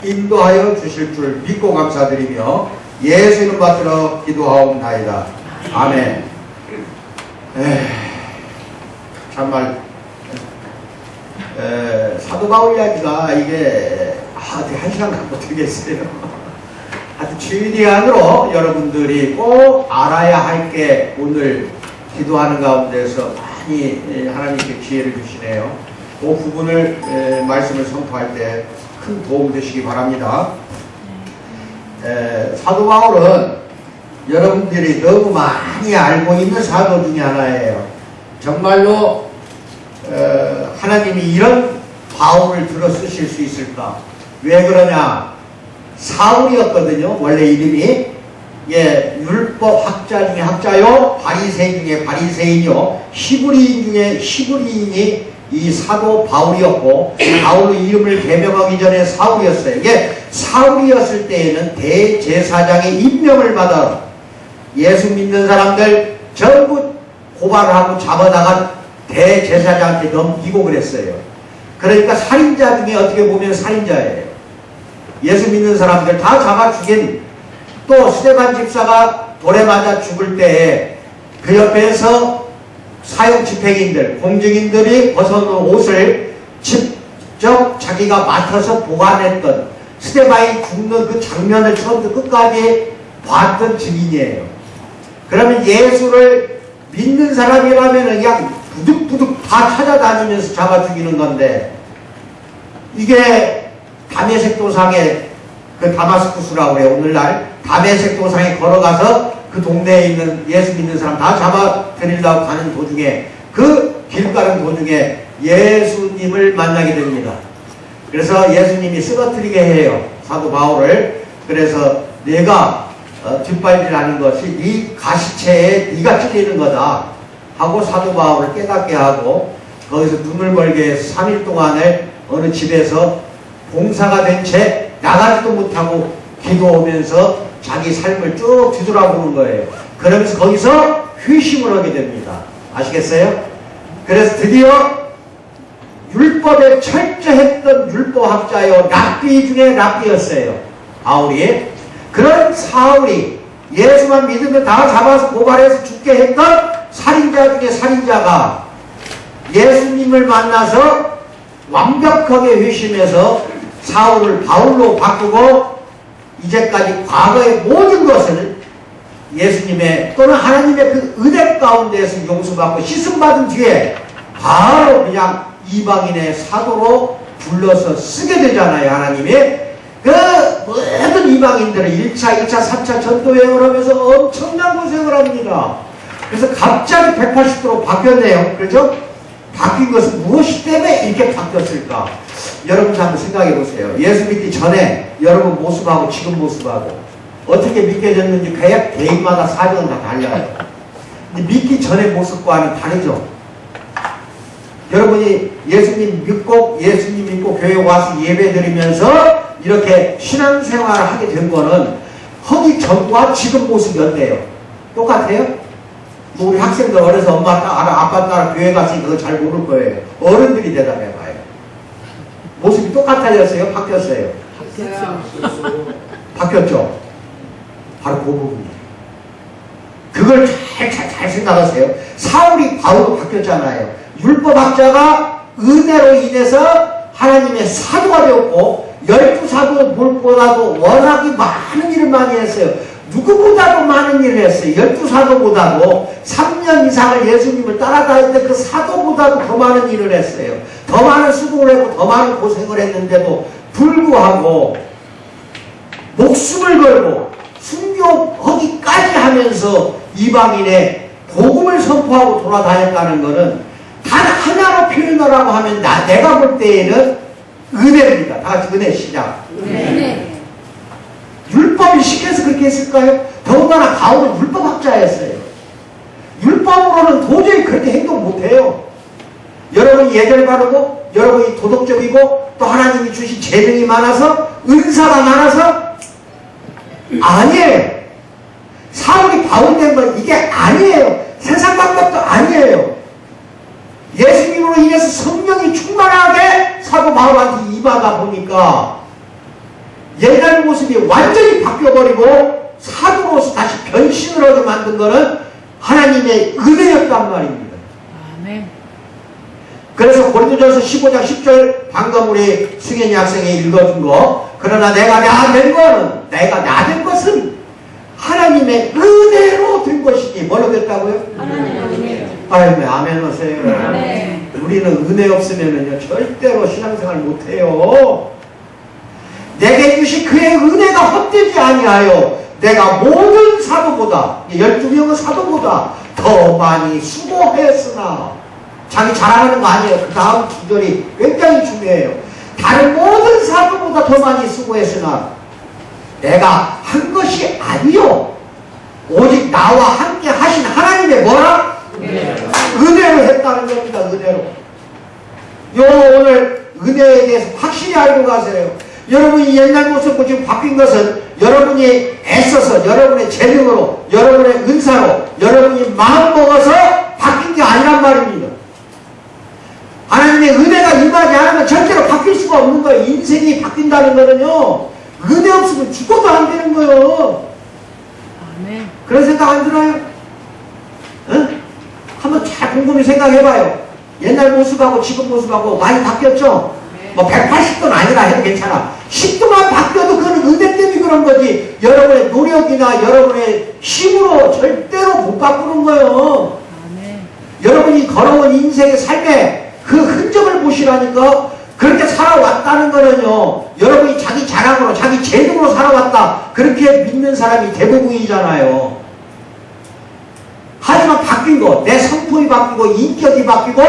인도하여 주실 줄 믿고 감사드리며 예수 이름 받들어 기도하옵나이다. 아멘. 정말 사도 바울 이야기가 이게 어떻게 한 시간 갖고 되겠어요. 하여튼 최대한으로 여러분들이 꼭 알아야 할 게 오늘 기도하는 가운데서 많이 하나님께 기회를 주시네요. 그 부분을 말씀을 선포할 때 큰 도움 되시기 바랍니다. 사도 바울은 여러분들이 너무 많이 알고 있는 사도 중에 하나예요. 정말로 하나님이 이런 바울을 들어 쓰실 수 있을까? 왜 그러냐? 사울이었거든요. 원래 이름이. 율법 학자 중에 학자요, 바리새인 중에 바리새인이요, 히브리인 중에 히브리인이 이 사도 바울이었고, 바울의 이름을 개명하기 전에 사울이었어요. 이게 사울이었을 때에는 대제사장의 임명을 받아 예수 믿는 사람들 전부 고발을 하고 잡아다가 대제사장한테 넘기고 그랬어요. 그러니까 살인자 중에 어떻게 보면 살인자예요. 예수 믿는 사람들 다 잡아 죽인, 또 스데반 집사가 돌에 맞아 죽을 때에 그 옆에서 사형 집행인들, 공직인들이 벗어놓은 옷을 직접 자기가 맡아서 보관했던, 스데반이 죽는 그 장면을 처음부터 끝까지 봤던 증인이에요. 그러면 예수를 믿는 사람이라면 그냥 부득부득 다 찾아다니면서 잡아 죽이는 건데, 이게 다메섹 도상에, 그 다마스쿠스라고 해요. 오늘날 다메섹 도상에 걸어가서 그 동네에 있는 예수 믿는 사람 다 잡아들이려고 가는 도중에, 그 길 가는 도중에 예수님을 만나게 됩니다. 그래서 예수님이 쓰러뜨리게 해요, 사도 바울을. 그래서 내가 뒷발질하는 것이 네 가시체에 네가 찔리는 거다 하고 사도 바울을 깨닫게 하고, 거기서 눈을 멀게 해서 3일 동안을 어느 집에서 봉사가 된 채 나가지도 못하고 기도하면서 자기 삶을 쭉 뒤돌아보는 거예요. 그러면서 거기서 회심을 하게 됩니다. 아시겠어요? 그래서 드디어 율법에 철저했던 율법학자요, 랍비 중에 랍비였어요, 바울이. 그런 사울이 예수만 믿으면 다 잡아서 고발해서 죽게 했던 살인자 중에 살인자가 예수님을 만나서 완벽하게 회심해서 사울을 바울로 바꾸고, 이제까지 과거의 모든 것을 예수님의 또는 하나님의 그 은혜 가운데에서 용서받고 씻음받은 뒤에 바로 그냥 이방인의 사도로 불러서 쓰게 되잖아요. 하나님이 그 모든 이방인들을 1차, 2차, 3차 전도여행을 하면서 엄청난 고생을 합니다. 그래서 갑자기 180도로 바뀌었네요. 그렇죠? 바뀐 것은 무엇이 때문에 이렇게 바뀌었을까? 여러분도 한번 생각해 보세요. 예수 믿기 전에 여러분 모습하고 지금 모습하고 어떻게 믿게 됐는지 개인마다 사정은 다 달라요. 근데 믿기 전의 모습과는 다르죠. 여러분이 예수님 믿고 교회 와서 예배 드리면서 이렇게 신앙생활을 하게 된 거는 하기 전과 지금 모습이 어때요? 똑같아요? 우리 학생들 어려서 엄마 따라 아빠 따라 교회 갔으니 그거 잘 모를 거예요. 어른들이 대답해봐요. 모습이 똑같아졌어요? 바뀌었어요? 바뀌었죠? 바로 그 부분이에요. 그걸 잘 생각하세요. 사울이 바울로 바뀌었잖아요. 율법학자가 은혜로 인해서 하나님의 사도가 되었고, 12사도 무엇보다도 워낙에 많은 일을 많이 했어요. 누구보다도 많은 일을 했어요. 12사도보다도 3년 이상을 예수님을 따라다닐 때 그 사도보다도 더 많은 일을 했어요. 더 많은 수고를 하고 더 많은 고생을 했는데도 불구하고 목숨을 걸고 순교하기까지 하면서 이방인의 복음을 선포하고 돌아다녔다는 것은 단 하나로 표현하라고 하면 내가 볼 때에는 은혜입니다. 다 같이 은혜 시작. 네. 율법이 시켜서 그렇게 했을까요? 더군다나 바울은 율법학자였어요. 율법으로는 도저히 그렇게 행동 못해요. 여러분이 예절 바르고, 여러분이 도덕적이고, 또 하나님이 주신 재능이 많아서, 은사가 많아서, 아니에요. 사울이 바울 된 건 이게 아니에요. 세상 방법도 아니에요. 예수님으로 인해서 성령이 충만하게 사도 바울한테 임하다 보니까 옛날 모습이 완전히 바뀌어버리고 사도로서 다시 변신을 하게 만든 것은 하나님의 은혜였단 말입니다. 아멘. 그래서 고린도전서 15장 10절 방금 우리 승현이 학생이 읽어준 거, 그러나 내가 나 된 것은 하나님의 은혜로 된 것이니. 뭐로 됐다고요? 하나님의 은혜로. 아멘. 아멘 하세요. 아멘. 우리는 은혜 없으면은요 절대로 신앙생활 못해요. 내게 주신 그의 은혜가 헛되지 아니하여 내가 모든 사도보다, 12명의 사도보다 더 많이 수고했으나. 자기 자랑하는 거 아니에요. 그 다음 구절이 굉장히 중요해요. 다른 모든 사도보다 더 많이 수고했으나 내가 한 것이 아니요 오직 나와 함께 하신 하나님의 뭐라? 은혜로 했다는 겁니다. 은혜로. 오늘 은혜에 대해서 확실히 알고 가세요. 여러분이 옛날 모습과 지금 바뀐 것은 여러분이 애써서, 여러분의 재능으로, 여러분의 은사로, 여러분이 마음먹어서 바뀐 게 아니란 말입니다. 하나님의 은혜가 임하지 않으면 절대로 바뀔 수가 없는 거예요. 인생이 바뀐다는 거는요, 은혜 없으면 죽어도 안 되는 거예요. 아멘. 그런 생각 안 들어요? 응? 한번 잘 곰곰이 생각해봐요. 옛날 모습하고 지금 모습하고 많이 바뀌었죠? 뭐 180도는 아니라 해도 괜찮아. 10도만 바뀌어도 그건 은혜 때문에 그런 거지. 여러분의 노력이나 여러분의 힘으로 절대로 못 바꾸는 거예요. 아멘. 여러분이 걸어온 인생의 삶에 그 흔적을 보시라니까. 그렇게 살아왔다는 거는요, 여러분이 자기 자랑으로, 자기 재능으로 살아왔다, 그렇게 믿는 사람이 대부분이잖아요. 하지만 바뀐 거, 내 성품이 바뀌고 인격이 바뀌고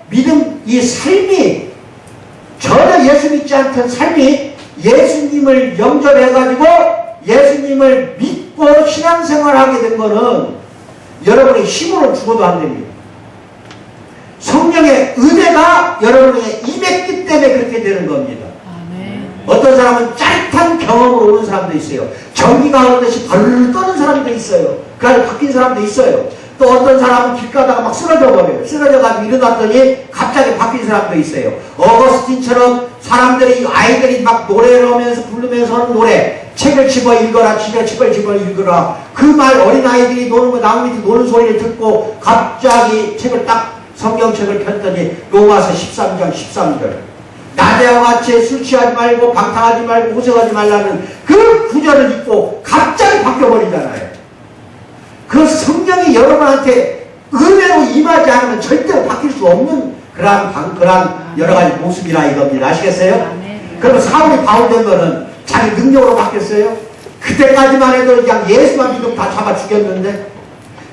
믿음, 이 삶이 전혀 예수 믿지 않던 삶이 예수님을 영접해가지고 예수님을 믿고 신앙생활하게 된 거는 여러분의 힘으로 죽어도 안 됩니다. 성령의 은혜가 여러분에게 임했기 때문에 그렇게 되는 겁니다. 아멘. 어떤 사람은 짜릿한 경험으로 오는 사람도 있어요. 전기가 흐르듯이 벌르르 떠는 사람도 있어요. 그래서 바뀐 사람도 있어요. 또 어떤 사람은 길 가다가 막 쓰러져 버려요. 쓰러져가지고 일어났더니 갑자기 바뀐 사람도 있어요. 어거스틴처럼 사람들이, 아이들이 막 노래를 하면서 부르면서 하는 노래, 책을 집어 읽어라, 책을 집어 읽어라, 그 말, 어린아이들이 노는 거, 나무 밑에 노는 소리를 듣고 갑자기 책을 딱 성경책을 폈더니 로마서 13장 13절, 낮에와 같이 술 취하지 말고 방탕하지 말고 호색하지 말라는 그 구절을 읽고 갑자기 바뀌어버리잖아요. 그 성령이 여러분한테 은혜로 임하지 않으면 절대로 바뀔 수 없는 그러한 여러 가지 모습이라 이겁니다. 아시겠어요? 아멘. 그러면 사울이 바울 된 거는 자기 능력으로 바뀌었어요? 그때까지만 해도 그냥 예수만 믿으면 다 잡아 죽였는데,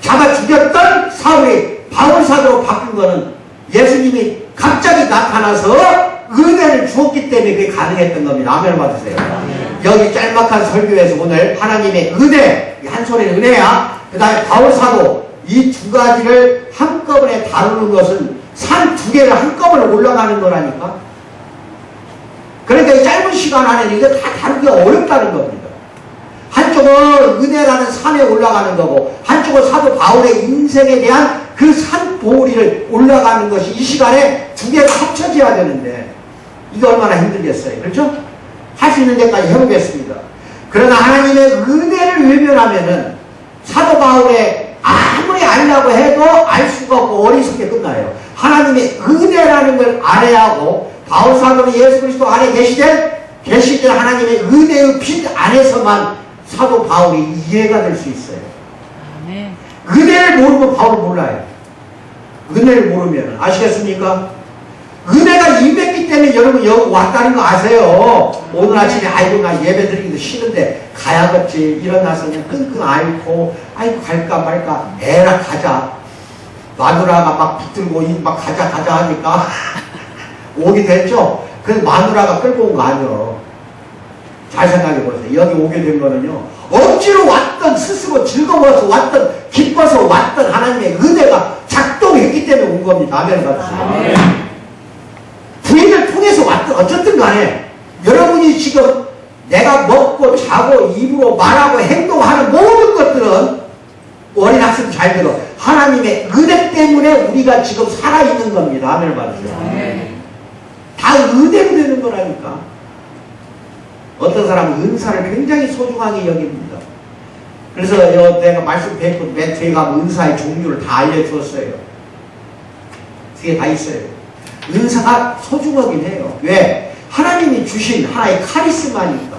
잡아 죽였던 사울이 바울 사도로 바뀐 거는 예수님이 갑자기 나타나서 은혜를 주었기 때문에 그게 가능했던 겁니다. 아멘을 받으세요. 여기 짤막한 설교에서 오늘 하나님의 은혜, 한 손에 은혜야, 그 다음에 바울 사도, 이 두 가지를 한꺼번에 다루는 것은 산 두 개를 한꺼번에 올라가는 거라니까. 그러니까 이 짧은 시간 안에는 이거 다 다루기가 어렵다는 겁니다. 한쪽은 은혜라는 산에 올라가는 거고, 한쪽은 사도 바울의 인생에 대한 그 산 보리를 올라가는 것이 이 시간에 두 개가 합쳐져야 되는데, 이게 얼마나 힘들겠어요. 그렇죠? 할 수 있는 데까지 해보겠습니다. 그러나 하나님의 은혜를 외면하면은 사도 바울의 아무리 알려고 해도 알 수가 없고 어리석게 끝나요. 하나님의 은혜라는 걸 알아야 하고, 바울 사도는 예수 그리스도 안에 계시된 하나님의 은혜의 빛 안에서만 사도 바울이 이해가 될 수 있어요. 아멘. 은혜를 모르면 바울 몰라요. 은혜를 모르면. 아시겠습니까? 은혜가 임했기 때문에 여러분 여기 왔다는 거 아세요? 오늘 아침에 아이고 나 예배 드리기도 싫은데 가야겠지. 일어나서 그냥 끙끙 앓고 아이고 갈까 말까 에라 가자. 마누라가 막 붙들고 막 가자 하니까 오게 됐죠? 그래서 마누라가 끌고 온 거 아니에요. 잘 생각해 보세요. 여기 오게 된 거는요, 억지로 왔던, 스스로 즐거워서 왔던, 기뻐서 왔던 하나님의 은혜가 작동했기 때문에 온 겁니다. 아멘 받으세요. 부인을 통해서 왔든 어쨌든 간에 여러분이 지금 내가 먹고 자고 입으로 말하고 행동하는 모든 것들은, 어린 학생 잘 들어, 하나님의 은혜 때문에 우리가 지금 살아있는 겁니다. 아멘 받으세요. 다 은혜로 되는 거라니까. 어떤 사람은 은사를 굉장히 소중하게 여깁니다. 그래서 내가 말씀 뵙고 맨 뒤에 가면 은사의 종류를 다 알려주었어요. 뒤에 다 있어요. 은사가 소중하긴 해요. 왜? 하나님이 주신 하나의 카리스마니까.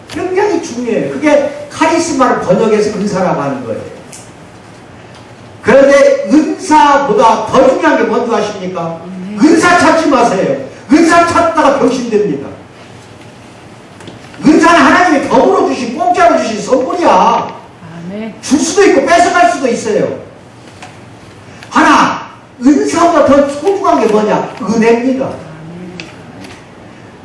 굉장히 중요해요. 그게 카리스마를 번역해서 은사라고 하는 거예요. 그런데 은사보다 더 중요한 게 뭔지 아십니까? 은사 찾지 마세요. 은사 찾다가 병신됩니다. 은사는 하나님이 덤으로 주신, 공짜로 주신 선물이야. 아멘. 줄 수도 있고 뺏어갈 수도 있어요. 하나, 은사보다 더 소중한 게 뭐냐? 은혜입니다.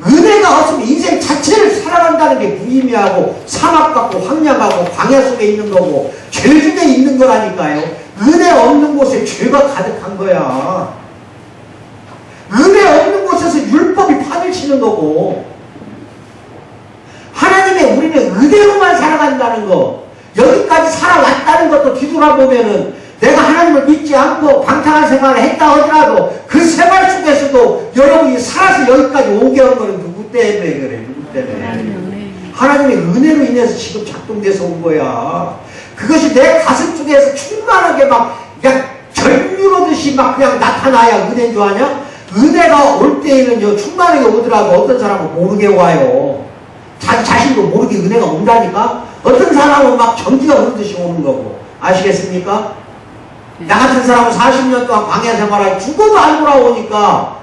은혜가 없으면 인생 자체를 살아간다는 게 무의미하고 사막 같고 황량하고 광야 속에 있는 거고 죄 중에 있는 거라니까요. 은혜 없는 곳에 죄가 가득한 거야. 은혜 없는 곳에서 율법이 판을 치는 거고, 하나님의 우리는 은혜로만 살아간다는 거, 여기까지 살아왔다는 것도 뒤돌아보면은 내가 하나님을 믿지 않고 방탕한 생활을 했다 하더라도 그 생활 속에서도 여러분이 살아서 여기까지 오게 한 거는 누구 때문에 그래? 누구 때문에? 하나님의 은혜로 인해서 지금 작동돼서 온 거야. 그것이 내 가슴 속에서 충만하게 막 그냥 절유로듯이 막 그냥 나타나야 은혜인 줄 아냐? 은혜가 올 때에는요, 충만하게 오더라도 어떤 사람은 모르게 와요. 자기 자신도 모르게 은혜가 온다니까? 어떤 사람은 막 전기가 흐르듯이 오는 거고. 아시겠습니까? 나 같은 사람은 40년 동안 광야 생활하고 죽어도 안 돌아오니까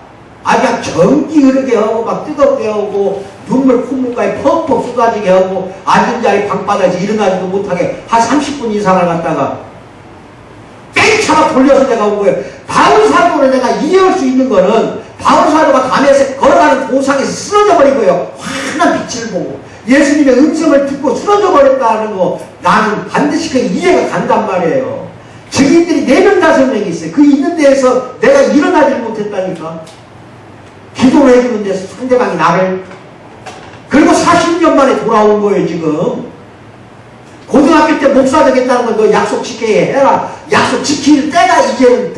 그냥 전기 흐르게 하고 막 뜨겁게 하고 눈물 콧물까지 퍽퍽 쏟아지게 하고 앉은 자리 방바닥에서 일어나지도 못하게 한 30분 이상을 갔다가 뺑차가 돌려서 내가 온 거예요. 바울 사도를 내가 이해할 수 있는 거는 바울 사도가 담에서 걸어가는 도상에서 쓰러져 버린 거예요. 환한 빛을 보고 예수님의 음성을 듣고 쓰러져 버렸다는 거, 나는 반드시 그 이해가 간단 말이에요. 증인들이 4명 5명이 있어요. 그 있는 데에서 내가 일어나질 못했다니까. 기도를 해주는 데서 상대방이 나를, 그리고 40년 만에 돌아온 거예요. 지금 고등학교 때 목사 되겠다는 건 너 약속 지켜야 해라. 약속 지킬 때가 이제는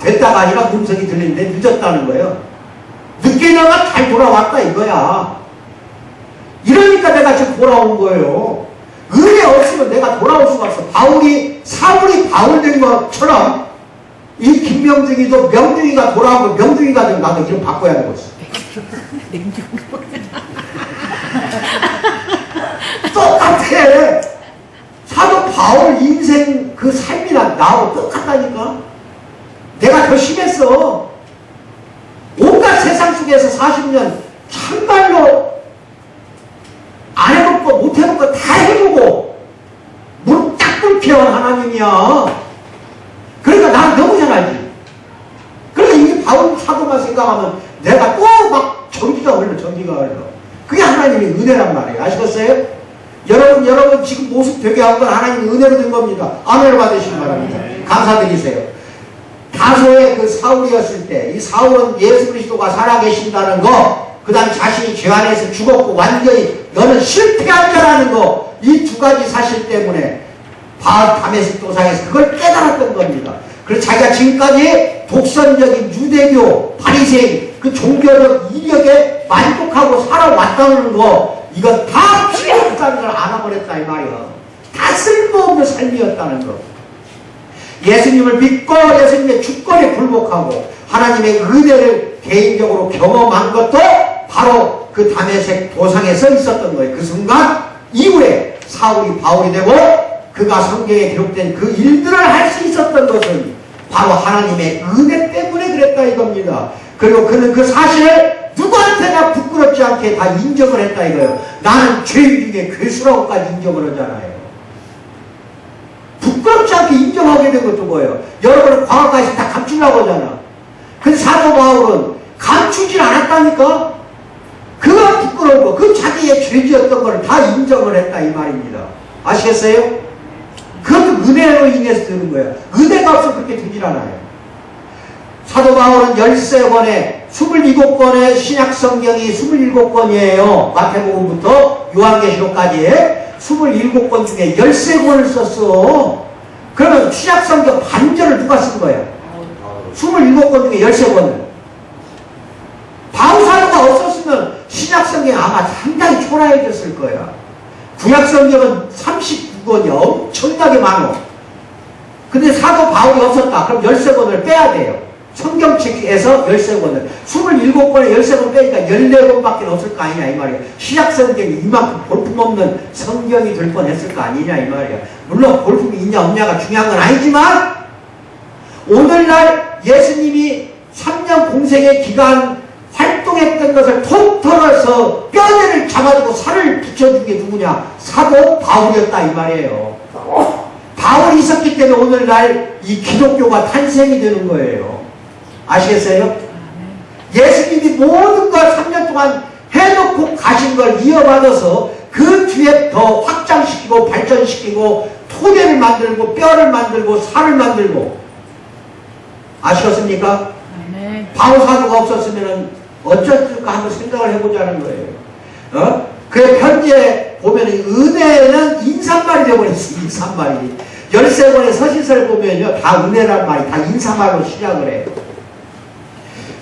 됐다가 아니라 음성이 들리는데 늦었다는 거예요. 늦게 나가 잘 돌아왔다 이거야. 이러니까 내가 지금 돌아온 거예요. 은혜 없으면 내가 돌아올 수가 없어. 사울이 바울 된 것처럼 이 김명중이도 명중이가 돌아오고 명중이가 되면 나도 이름 바꿔야 하는 거지. 똑같아. 사도 바울 인생 그 삶이랑 나하고 똑같다니까. 내가 더 심했어. 온갖 세상 속에서 40년 참말로 안 해볼 거 못 해볼 거 다 해보고 무릎 딱 꿇혀온 하나님이야. 그러니까 난 너무 잘 알지. 그러니까 이 바울 사도만 생각하면 내가 또 막 전기가 흘러. 그게 하나님의 은혜란 말이에요. 아시겠어요? 여러분 지금 모습 되게 한 건 하나님의 은혜로 된 겁니다. 아멘을 받으시기 바랍니다. 감사드리세요. 다소의 그 사울이었을 때 이 사울은 예수 그리스도가 살아계신다는 거, 그 다음 자신이 죄 안에서 죽었고 완전히 너는 실패한 자라는 거, 이 두 가지 사실 때문에 다메섹 도상에서 그걸 깨달았던 겁니다. 그래서 자기가 지금까지 독선적인 유대교, 바리새인 그 종교적 이력에 만족하고 살아왔다는 거, 이거 다 필요 없다는 걸 알아버렸다 이 말이야. 다 쓸모없는 삶이었다는 거. 예수님을 믿고 예수님의 주권에 굴복하고 하나님의 은혜를 개인적으로 경험한 것도 바로 그 다메섹 도상에 서 있었던 거예요. 그 순간 이후에 사울이 바울이 되고 그가 성경에 기록된 그 일들을 할 수 있었던 것은 바로 하나님의 은혜 때문에 그랬다 이겁니다. 그리고 그는 그 사실을 누구한테나 부끄럽지 않게 다 인정을 했다 이거예요. 나는 죄인 중에 괴수라고까지 인정을 하잖아요. 부끄럽지 않게 인정하게 된 것도 뭐예요? 여러분은 과거까지 다 감추려고 하잖아. 근데 사도 바울은 감추질 않았다니까? 그가 부끄러운 거, 그 자기의 죄지었던 걸 다 인정을 했다 이 말입니다. 아시겠어요? 그것도 은혜로 인해서 되는 거예요. 은혜가 없어 그렇게 되질 않아요. 사도 바울은 13권에 27권의 신약 성경이 27권이에요. 마태복음부터 요한계시록까지 27권 중에 13권을 썼어. 그러면 신약 성경 반절을 누가 쓴 거예요? 27권 중에 13권을. 바울 사도가 없었으면 신약성경이 아마 상당히 초라해졌을 거야. 구약성경은 39권이 엄청나게 많어. 근데 사도 바울이 없었다. 그럼 13권을 빼야 돼요. 성경책에서 13권을. 27권에 13권 빼니까 14권밖에 없을 거 아니냐 이 말이야. 신약성경이 이만큼 볼품없는 성경이 될 뻔했을 거 아니냐 이 말이야. 물론 볼품이 있냐 없냐가 중요한 건 아니지만 오늘날 예수님이 3년 공생의 기간 활동했던 것을 통 털어서 뼈대를 잡아주고 살을 붙여준 게 누구냐? 사도 바울이었다 이 말이에요. 바울이 있었기 때문에 오늘날 이 기독교가 탄생이 되는 거예요. 아시겠어요? 예수님이 모든 걸 3년 동안 해놓고 가신 걸 이어받아서 그 뒤에 더 확장시키고 발전시키고 토대를 만들고 뼈를 만들고 살을 만들고 아시겠습니까? 바울 사도가 없었으면 어쩌을까 한번 생각을 해보자는 거예요. 그 편지에 보면 은혜는 인사말이 되어버렸어요. 인사말이. 13권의 서신서를 보면요 다 은혜란 말이 다 인사말로 시작을 해요.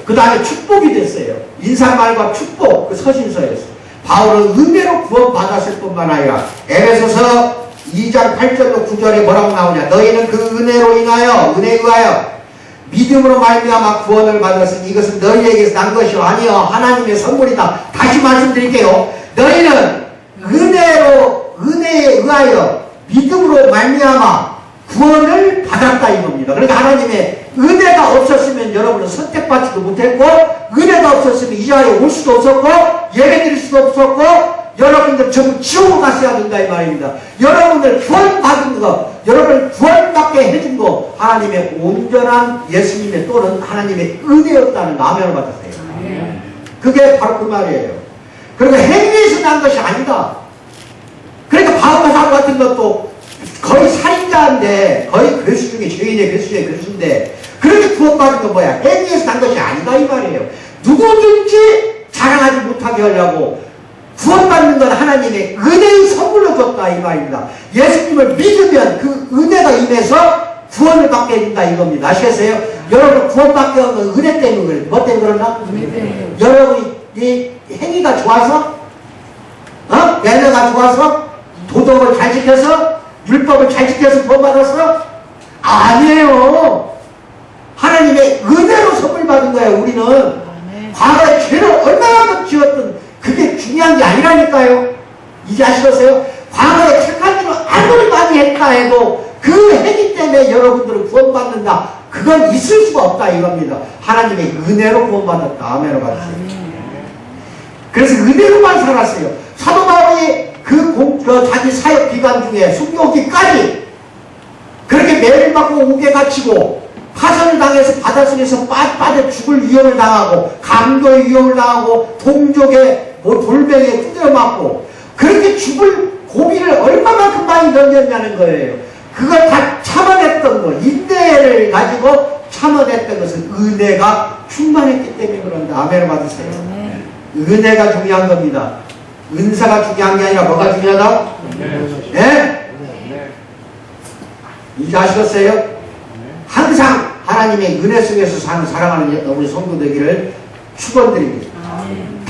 그 다음에 축복이 됐어요. 인사말과 축복, 그 서신서였어요. 바울은 은혜로 구원받았을 뿐만 아니라 에베소서 2장 8절로 9절에 뭐라고 나오냐? 너희는 그 은혜로 인하여 은혜에 의하여 믿음으로 말미암아 구원을 받았으니 이것은 너희에게서 난 것이 아니요 하나님의 선물이다. 다시 말씀드릴게요. 너희는 은혜에 의하여 믿음으로 말미암아 구원을 받았다 이겁니다. 그러니까 하나님의 은혜가 없었으면 여러분은 선택받지도 못했고 은혜가 없었으면 이 자리에 올 수도 없었고 예배드릴 수도 없었고 여러분들 전부 지옥으로 갔어야 된다 이 말입니다. 여러분들 구원받은 거, 여러분을 구원받게 해준 거 하나님의 온전한 예수님의 또는 하나님의 은혜였다는 아멘을 받았어요. 그게 바로 그 말이에요. 그러니까 행위에서 난 것이 아니다. 그러니까 바울 사도 같은 것도 거의 살인자인데 거의 괴수 중에 죄인의 괴수 중에 괴수인데 그렇게 구원받은 건 뭐야? 행위에서 난 것이 아니다 이 말이에요. 누구든지 자랑하지 못하게 하려고 구원받는 건 하나님의 은혜의 선물로 줬다 이 말입니다. 예수님을 믿으면 그 은혜가 임해서 구원을 받게 해준다 이겁니다. 아시겠어요? 여러분 구원받게 한 건 은혜 때문에 그래요. 뭐 때문에 그런가? 여러분이 행위가 좋아서? 매너가 좋아서? 도덕을 잘 지켜서? 율법을 잘 지켜서 구원받았어? 아니에요. 하나님의 은혜로 선물 받은 거예요. 우리는 과거에 죄를 얼마나 지었든 그게 중요한 게 아니라니까요. 이제 아시겠어요? 과거에 착한 일을 아무리 많이 했다 해도 그 행위 때문에 여러분들은 구원받는다. 그건 있을 수가 없다 이겁니다. 하나님의 은혜로 구원받았다. 아멘을 받았어요. 그래서 은혜로만 살았어요. 사도 바울이 자기 사역 기간 중에 순교기까지 그렇게 매를 맞고 옥에 갇히고 파선을 당해서 바닷속에서 빠져 죽을 위험을 당하고 강도의 위험을 당하고 동족의 돌멩이에 두드려 맞고 그렇게 죽을 고비를 얼마만큼 많이 던졌냐는 거예요. 그걸 다 참아냈던 거, 인내를 가지고 참아냈던 것은 은혜가 충만했기 때문에 그런다. 아멘을 받으세요. 은혜가 중요한 겁니다. 은사가 중요한 게 아니라 뭐가 중요하다? 네? 이제 아시겠어요? 항상 하나님의 은혜 속에서 사는 사랑하는 우리 성도 되기를 축원드립니다.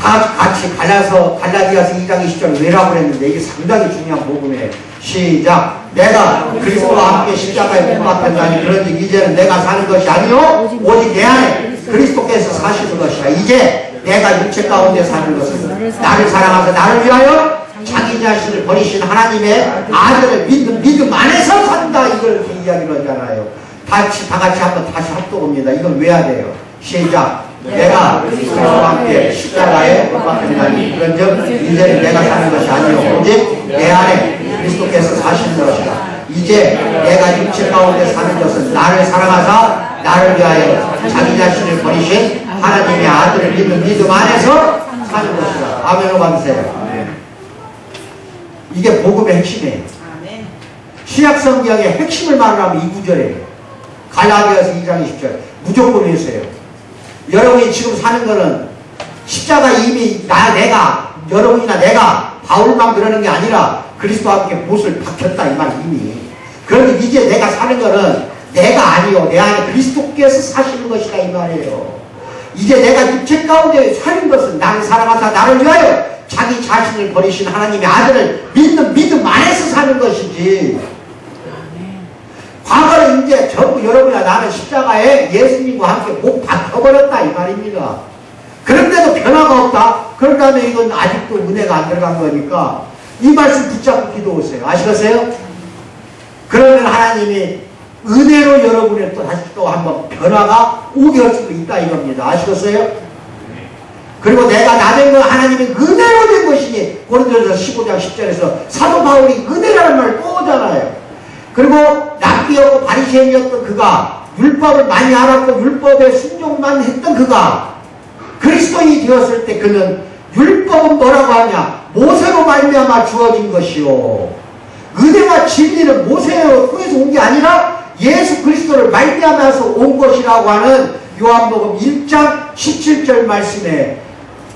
다 같이 갈라디아서 2장 20절 왜라고 그랬는데 이게 상당히 중요한 복음이에요. 시작. 내가 그리스도와 함께 십자가에 못 박혔다니 그런즉 이제는 내가 사는 것이 아니요 오직 내 안에 그리스도께서 사시는 것이라. 이제 내가 육체 가운데 사는 것은 나를 사랑하사 나를 위하여 자기 자신을 버리신 하나님의 아들을 믿음 안에서 산다. 이걸 이렇게 이야기를 하잖아요. 다 같이 한번 다시 합독합니다. 이건 왜 해야 돼요? 시작. 내가 그리스도와 함께 십자가에 못 박혔나니 그런즉 이제는 내가 사는 것이 아니요 오직 내 안에 그리스도께서 사시는 것이다. 이제 내가 육체 가운데 사는 것은 나를 사랑하사 나를 위하여 자기 자신을 버리신 하나님의 아들을 믿음 안에서 사는 것이다. 아멘으로 받으세요. 이게 복음의 핵심이에요. 신약 성경의 핵심을 말하면 이 구절이에요. 갈라디아서 2장 20절 무조건 있어요. 여러분이 지금 사는 거는 십자가 이미 여러분이나 내가 바울만 그러는 게 아니라 그리스도와 함께 못을 박혔다 이 말 이미. 그런데 이제 내가 사는 거는 내가 아니요 내 안에 그리스도께서 사시는 것이다 이 말이에요. 이제 내가 육체 가운데 사는 것은 나를 사랑하사 나를 위하여 자기 자신을 버리신 하나님의 아들을 믿는 믿음 안에서 사는 것이지. 과거는 이제 전부 여러분이나 나는 십자가에 예수님과 함께 못 박혀버렸다 이 말입니다. 그런데도 변화가 없다? 그런다면 이건 아직도 은혜가 안 들어간 거니까 이 말씀 붙잡고 기도하세요. 아시겠어요? 그러면 하나님이 은혜로 여러분의 또 다시 또 한번 변화가 오게 할 수도 있다 이겁니다. 아시겠어요? 그리고 내가 나된 건 하나님의 은혜로 된 것이니 고린도전서 15장 10절에서 사도 바울이 은혜라는 말을 또 오잖아요. 그리고 랍비였고 바리새인이었던 그가 율법을 많이 알았고 율법에 순종만 했던 그가 그리스도인이 되었을 때 그는 율법은 뭐라고 하냐? 모세로 말미암아 주어진 것이요. 은혜와 진리는 모세로 통해서 온 게 아니라 예수 그리스도를 말미암아서 온 것이라고 하는 요한복음 1장 17절 말씀에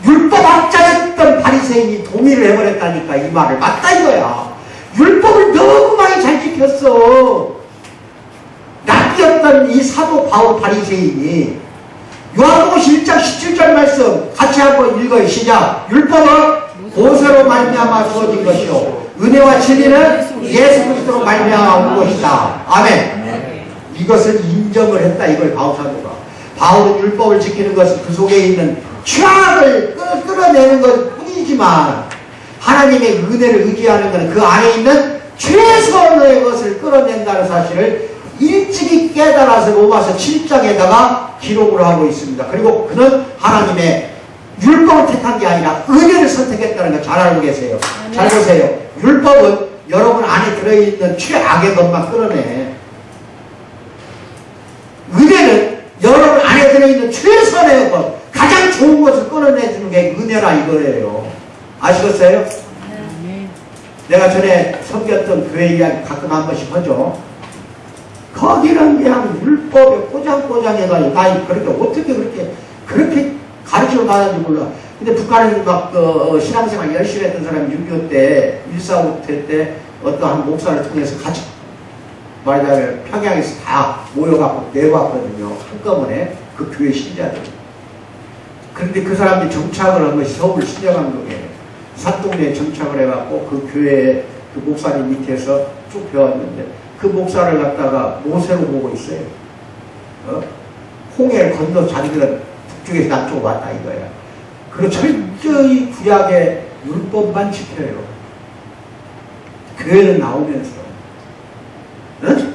율법학자였던 바리새인이 동의를 해버렸다니까 이 말을 맞다 이거야. 율법을 너무 많이 잘 지켰어. 랍비였던 이 사도 바울 바리새인이 요한복음 1장 17절 말씀 같이 한번 읽어요. 시작. 율법은 모세로 말미암아 주어진 것이요 은혜와 진리는 예수 그리스도로 말미암아 온 것이다. 아멘. 이것을 인정을 했다 이걸 바울 사도가. 바울은 율법을 지키는 것은 그 속에 있는 죄악을 끌어내는 것 뿐이지만 하나님의 은혜를 의지하는 것은 그 안에 있는 최선의 것을 끌어낸다는 사실을 일찍이 깨달아서 로마서 7장에다가 기록을 하고 있습니다. 그리고 그는 하나님의 율법을 택한 게 아니라 은혜를 선택했다는 걸 잘 알고 계세요. 잘 보세요. 율법은 여러분 안에 들어있는 최악의 것만 끌어내. 은혜는 여러분 안에 들어있는 최선의 것, 가장 좋은 것을 끌어내주는 게 은혜라 이거예요. 아시겠어요? 내가 전에 섬겼던 교회 이야기 가끔 한 번씩 하죠. 거기는 그냥 율법에 꼬장꼬장해가지고 나 그렇게 어떻게 그렇게 가르침을 받았는지 몰라. 근데 북한에서 막 신앙생활 열심히 했던 사람이 6.25 때 1.45 때 어떠한 목사를 통해서 같이 말하자면 평양에서 다 모여갖고 내려왔거든요. 한꺼번에 그 교회 신자들. 그런데 그 사람들이 정착을 한 것이 서울 신자강동에 산동네에 정착을 해갖고 그 교회에 그 목사님 밑에서 쭉 배웠는데 그 목사를 갖다가 모세로 보고 있어요. 홍해를 건너 자기들은 북쪽에서 남쪽으로 왔다 이거야. 그리고 철저히 구약의 율법만 지켜요. 교회는 나오면서. 응?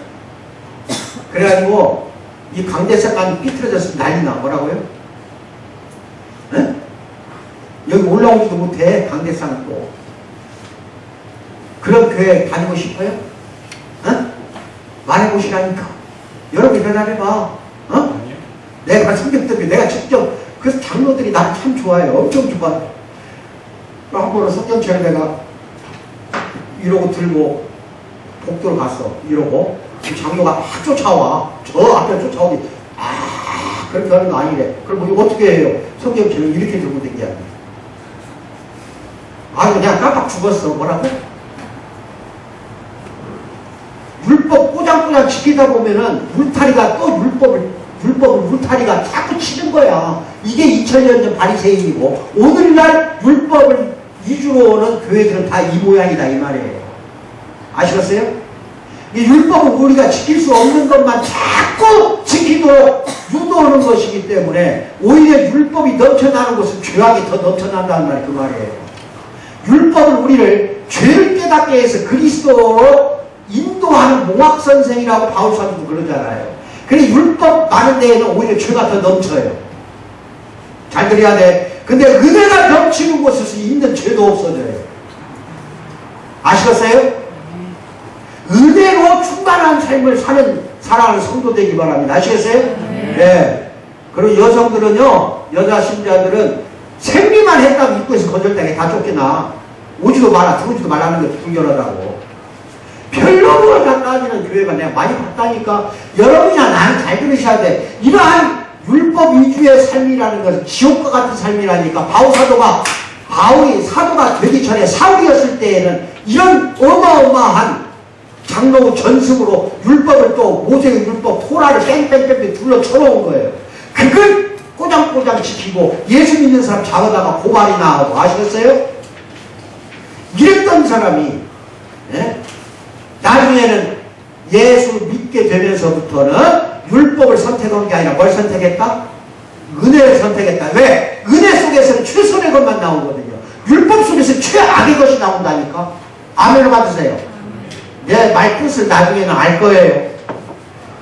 그래가지고 이 강대상만 삐뚤어져서 난리나. 뭐라고요? 응? 여기 올라오지도 못해. 강대상은 또. 그런 교회 다니고 싶어요? 응? 말해보시라니까. 여러분 대답해봐. 어? 내가 성경 때문에 내가 직접 그래서 장로들이 나를 참 좋아해요. 엄청 좋아해. 한 번은 성경책을 내가 이러고 들고 복도로 갔어. 이러고 그 장로가 막 쫓아와. 저 앞에 쫓아오니 그렇게 하는 거 아니래. 그럼 뭐 어떻게 해요? 성경책을 이렇게 들고 댕겨야 돼. 그냥 깜빡 죽었어. 뭐라고? 율법 꼬장꼬장 지키다 보면은 울타리가 또 율법을 울타리가 자꾸 치는 거야. 이게 2000년 전 바리새인이고 오늘날 율법을 위주로 오는 교회들은 다 이 모양이다 이 말이에요. 아시겠어요? 이 율법은 우리가 지킬 수 없는 것만 자꾸 지키도록 유도하는 것이기 때문에 오히려 율법이 넘쳐나는 것은 죄악이 더 넘쳐난다는 말이 그 말이에요. 율법은 우리를 죄를 깨닫게 해서 그리스도로 인도하는 몽학선생이라고 바울사도도 그러잖아요. 그래 율법 많은 데에는 오히려 죄가 더 넘쳐요. 잘 들어야 돼. 근데 은혜가 넘치는 곳에서 있는 죄도 없어져요. 아시겠어요? 은혜로 충만한 삶을 살아가는 성도 되기 바랍니다. 아시겠어요? 네. 그리고 여성들은요, 여자 신자들은 생리만 했다고 입구에서 거절당해 다 쫓겨나. 오지도 마라, 들어오지도 말라는 게 불결하다고. 별로 다 따지는 교회가 내가 많이 봤다니까. 여러분이나 나는 잘 들으셔야 돼. 이러한 율법 위주의 삶이라는 것은 지옥과 같은 삶이라니까. 바울이 사도가 되기 전에 사울이었을 때에는 이런 어마어마한 장로 전승으로 율법을 또 모세의 율법 토라를 뺑뺑뺑뺑 둘러 쳐놓은 거예요. 그걸 꼬장꼬장 지키고 예수 믿는 사람 잡아다가 고발이 나오고 아시겠어요? 이랬던 사람이 나중에는 예수 믿게 되면서부터는 율법을 선택한 게 아니라 뭘 선택했다? 은혜를 선택했다. 왜? 은혜 속에서는 최선의 것만 나오거든요. 율법 속에서 최악의 것이 나온다니까. 아멘을 받으세요. 내 말뜻을 나중에는 알 거예요.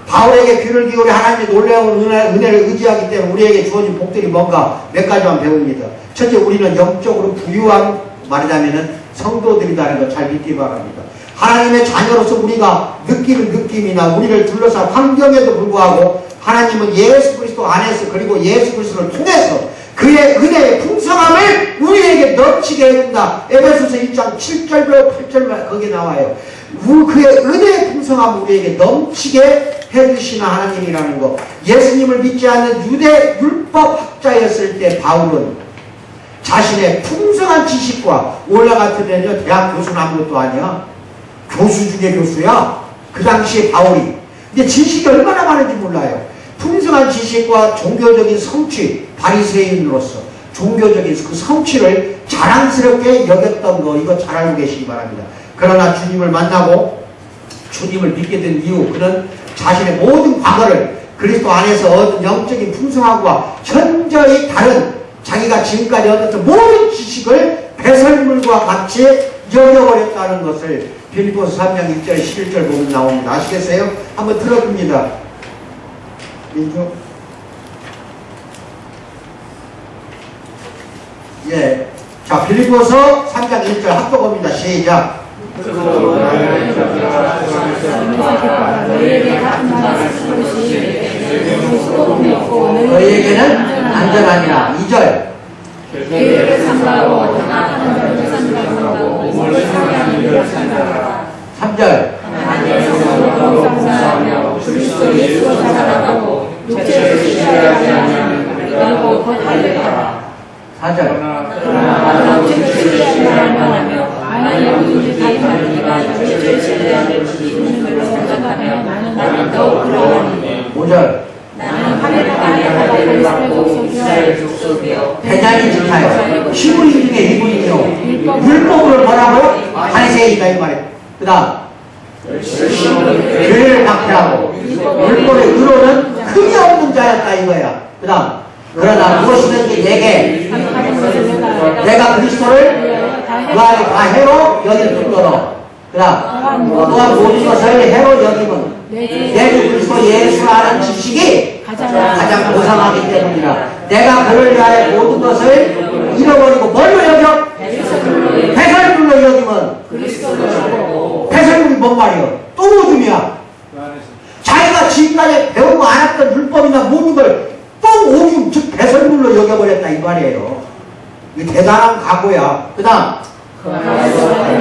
바울에게 귀를 기울여 하나님의 놀라운 은혜를 의지하기 때문에 우리에게 주어진 복들이 뭔가 몇 가지만 배웁니다. 첫째, 우리는 영적으로 부유한, 말하자면 성도들이라는 걸 잘 믿기 바랍니다. 하나님의 자녀로서 우리가 느끼는 느낌이나 우리를 둘러싼 환경에도 불구하고 하나님은 예수 그리스도 안에서 그리고 예수 그리스도를 통해서 그의 은혜의 풍성함을 우리에게 넘치게 해준다. 에베소서 1장 7절부터 8절 거기에 나와요. 그의 은혜의 풍성함을 우리에게 넘치게 해주시는 하나님이라는 거. 예수님을 믿지 않는 유대 율법 학자였을 때 바울은 자신의 풍성한 지식과 올라 같은 데는 대학 교수는 아무것도 아니야. 교수 중에 교수야. 그 당시에 바울이. 근데 지식이 얼마나 많은지 몰라요. 풍성한 지식과 종교적인 성취, 바리새인으로서 종교적인 그 성취를 자랑스럽게 여겼던 거, 이거 잘 알고 계시기 바랍니다. 그러나 주님을 만나고 주님을 믿게 된 이후 그는 자신의 모든 과거를 그리스도 안에서 얻은 영적인 풍성함과 현저히 다른 자기가 지금까지 얻었던 모든 지식을 배설물과 같이 여겨버렸다는 것을 빌립보서 3장 1절 11절 보면 나옵니다. 아시겠어요? 한번 들어봅니다. 민주? 예. 자, 빌립보서 3장 1절 합독합니다. 시작. 너희에게는 안전하니라. 2절. 계획을 삼가하고 장악하는 자를 삼가하고 몸을 상하는 자를 삼가하라. 3절. 하나님의 성도로 감사하며 그리스도 예수로 살아가고 육체를 시시하지 않으면 내가 곧 할례하라. 4절. 그러나 육체를 시시하며 하나님의 누구든지 다른 이가 육체를 신뢰하는 있는 걸로 생각하며 나는 더욱 그러하니 5절. 나는 하나님의 이스라엘 족속이요 대장이 지파요. 히브리 중에 히브리요. 율법으로 뭐라고요? 바리새인이다 이 말이에요. 그 다음 교회를 박해하고 율법의 의로는 흠이 없는 자였다 이거야. 그 다음 그러나 무엇이든지 내가 그리스도를 그 안에 다 해로 여길 뿐더러. 그 다음 또한 모든 것을 해로 여기면 내 그리스도 예수 아는 지식이 가장 고상하기 때문이라. 내가 그를 위하여 모든 것을 잃어버리고 뭘로 여겨? 배설물로 여기면 배설물이 뭔 말이요? 또 오줌이야. 자기가 지금까지 배우고 알았던 율법이나 모든 걸 또 오줌, 즉 배설물로 여겨버렸다 이 말이에요. 이게 대단한 각오야. 그 다음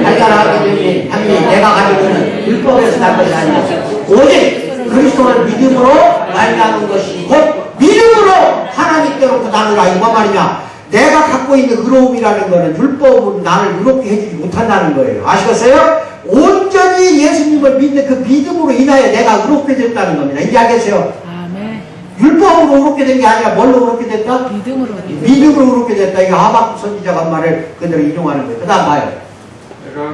발견하게 되니 당연히 내가 가지고 있는 율법에서 난 것이 아니라 오직 그리스도를 믿음으로 말미암은 것이 곧 믿음으로 하나님께로부터 나누라. 이거 말이냐? 내가 갖고 있는 의로움이라는 것은 율법으로 나를 의롭게 해주지 못한다는 거예요. 아시겠어요? 온전히 예수님을 믿는 그 믿음으로 인하여 내가 의롭게 됐다는 겁니다. 이제 알겠어요? 아멘. 율법으로 의롭게 된 게 아니라 뭘로 의롭게 됐다? 믿음으로. 믿음으로 의롭게 됐다. 이거 하박국 선지자가 말을 그대로 인용하는 거예요. 그 다음 봐요.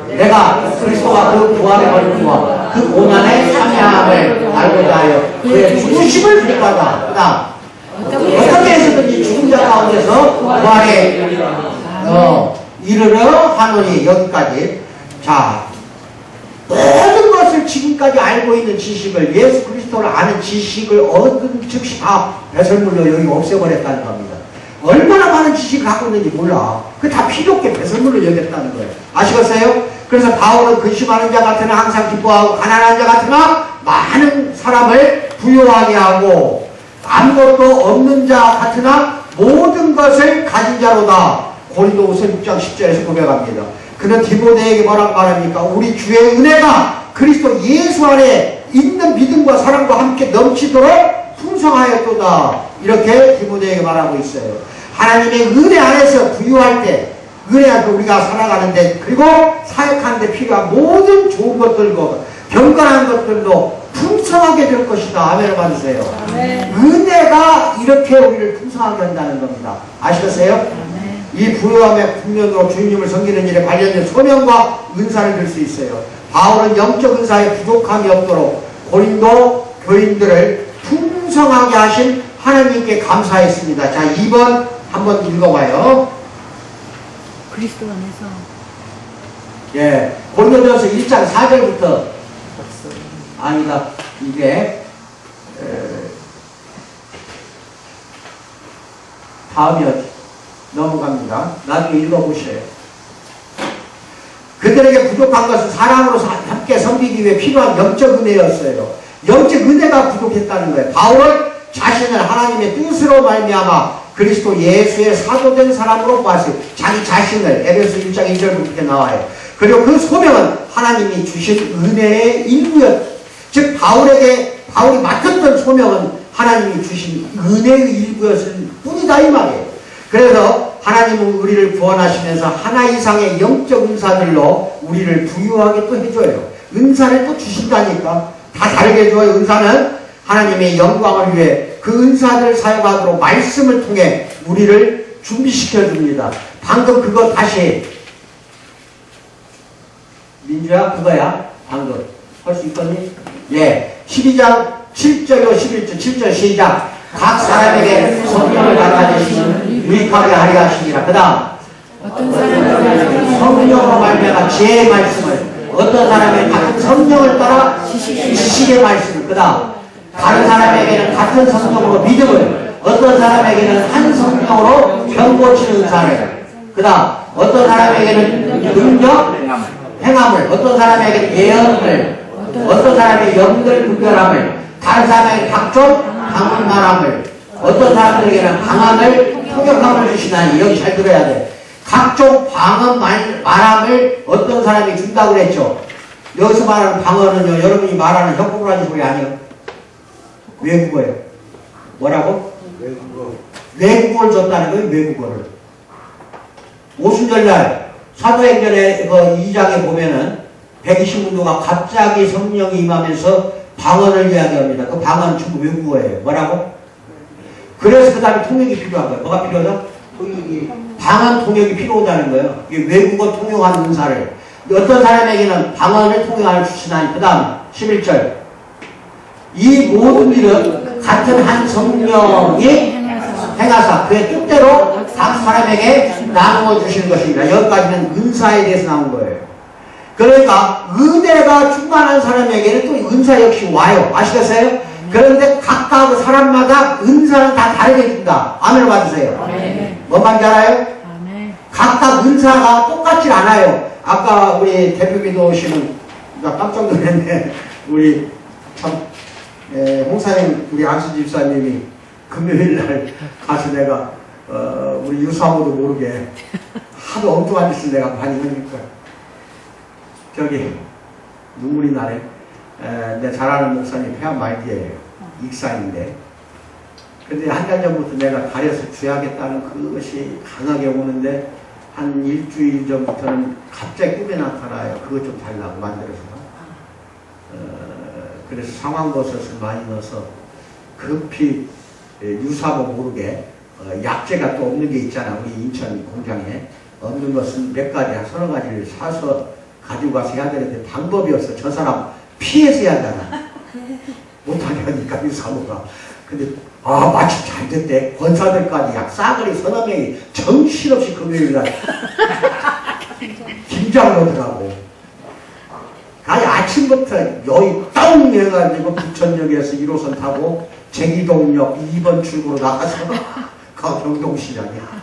내가 그리스도가 그 구원의 얼굴과 그 고난의 참여함을 알고자 하여 그의 죽으심을 믿받아. 그 다음 어떻게 해서든지 죽은 자 가운데서 부활에 이르러 하노니. 여기까지. 자, 모든 것을 지금까지 알고 있는 지식을, 예수 그리스도를 아는 지식을 얻은 즉시 다 배설물로 여기 없애버렸다는 겁니다. 얼마나 많은 지식을 갖고 있는지 몰라. 그 다 필요 없게 배설물로 여겼다는 거예요. 아시겠어요? 그래서 바울은 근심하는 자 같으나 항상 기뻐하고 가난한 자 같으나 많은 사람을 부유하게 하고 아무것도 없는 자 같으나 모든 것을 가진 자로다. 고린도후서 6장 10절에서 고백합니다. 그는 디모데에게 뭐라고 말합니까? 우리 주의 은혜가 그리스도 예수 안에 있는 믿음과 사랑과 함께 넘치도록 풍성하였도다. 이렇게 디모데에게 말하고 있어요. 하나님의 은혜 안에서 부유할 때, 은혜 안에서 우리가 살아가는데, 그리고 사역하는데 필요한 모든 좋은 것들과 경건한 것들도 풍성하게 될 것이다. 아멘을 받으세요. 아멘. 은혜가 이렇게 우리를 풍성하게 한다는 겁니다. 아시겠어요? 아멘. 이 부요함의 국면으로 주님을 섬기는 일에 관련된 소명과 은사를 들 수 있어요. 바울은 영적 은사에 부족함이 없도록 고린도 교인들을 풍성하게 하신 하나님께 감사했습니다. 자, 2번 한번 읽어봐요. 그리스도 안에서 예, 고린도전서 1장 4절부터 아니다. 이게 다음이었지. 넘어갑니다. 나중에 읽어보세요. 그들에게 부족한 것은 사랑으로 함께 섬기기 위해 필요한 영적 은혜였어요. 영적 은혜가 부족했다는 거예요. 바울은 자신을 하나님의 뜻으로 말미암아 그리스도 예수의 사도된 사람으로 보았어요. 자기 자신을 에베소 1장 2절부터 이렇게 나와요. 그리고 그 소명은 하나님이 주신 은혜의 일부였. 즉 바울이 맡았던 소명은 하나님이 주신 은혜의 일부였을 뿐이다 이 말이에요. 그래서 하나님은 우리를 구원하시면서 하나 이상의 영적 은사들로 우리를 부유하게 또 해줘요. 은사를 또 주신다니까. 다 다르게 해줘요. 은사는 하나님의 영광을 위해 그 은사를 사용하도록 말씀을 통해 우리를 준비시켜 줍니다. 방금 그거 다시 민주야 그거야 방금 할 수 있겠니? 예, 12장 7절로 11절 7절 시작. 각 사람에게 성령을 나타내시는 유익하게 하려 하시니라. 그 다음 어떤 사람은 성령으로 말미암아 지혜의 말씀을, 어떤 사람에게 같은 성령을 따라 지식의 말씀을, 그 다음 다른 사람에게는 같은 성령으로 믿음을, 어떤 사람에게는 한 성령으로 병 고치는 은사를, 그 다음 어떤 사람에게는 능력 행함을, 어떤 사람에게는 예언을, 어떤 사람에게 영들 분별함을, 다른 사람에게 각종 방언 말함을, 어떤 사람들에게는 방언을 통역함을 주시나니. 여기 잘 들어야 돼. 각종 방언 말함을 어떤 사람이 준다고 그랬죠. 여기서 말하는 방언은요, 여러분이 말하는 혁국이라는 소리 아니에요. 외국어예요. 뭐라고? 외국어. 외국어를 줬다는 거예요. 외국어를. 오순절날 사도행전의 그 2장에 보면은 120문도가 갑자기 성령이 임하면서 방언을 이야기합니다. 그 방언 전부 외국어예요. 뭐라고? 그래서 그 다음에 통역이 필요한 거예요. 뭐가 필요하죠? 통역이. 방언 통역이 필요하다는 거예요. 이게 외국어 통역하는 은사를. 어떤 사람에게는 방언을 통역할 주시나니. 그 다음 11절. 이 모든 일은 같은 한 성령이 행하사 그의 뜻대로 각 사람에게 나누어 주시는 것입니다. 여기까지는 은사에 대해서 나온 거예요. 그러니까 은혜가 충만한 사람에게는 또 은사 역시 와요. 아시겠어요? 그런데 각각 사람마다 은사는 다 다르게 준다. 아멘 받으세요. 뭔 말인지 알아요? 아멘. 각각 은사가 똑같지 않아요. 아까 우리 대표기도 오시는, 나 깜짝 놀랐네. 우리 참 홍사님, 우리 안수 집사님이 금요일날 가서 내가 우리 유사모도 모르게 하도 엉뚱한 짓을 내가 많이 하니까 저기 눈물이 나네. 내 잘 아는 목사님 폐암 말기예요. 익산인데. 근데 한 달 전부터 내가 가려서 주야겠다는 그것이 강하게 오는데 한 일주일 전부터는 갑자기 꿈에 나타나요. 그것 좀 달라고 만들어서. 그래서 상황버섯을 많이 넣어서 급히 유사모 모르게 약재가 또 없는 게 있잖아. 우리 인천 공장에. 없는 것은 몇 가지, 한 서너 가지를 사서 가지고 가서 해야 되는데 방법이 없어. 저 사람 피해서 해야 하잖아. 못하게 하니까 유사모가. 근데 마침 잘 됐대. 권사들까지 약 싸그리 서너 명이 정신없이 금요일날 김장을 오더라고. 아니 아침부터 여기 땅 해가지고 부천역에서 1호선 타고 제기동역 2번 출구로 나가서 가 경동시장이야.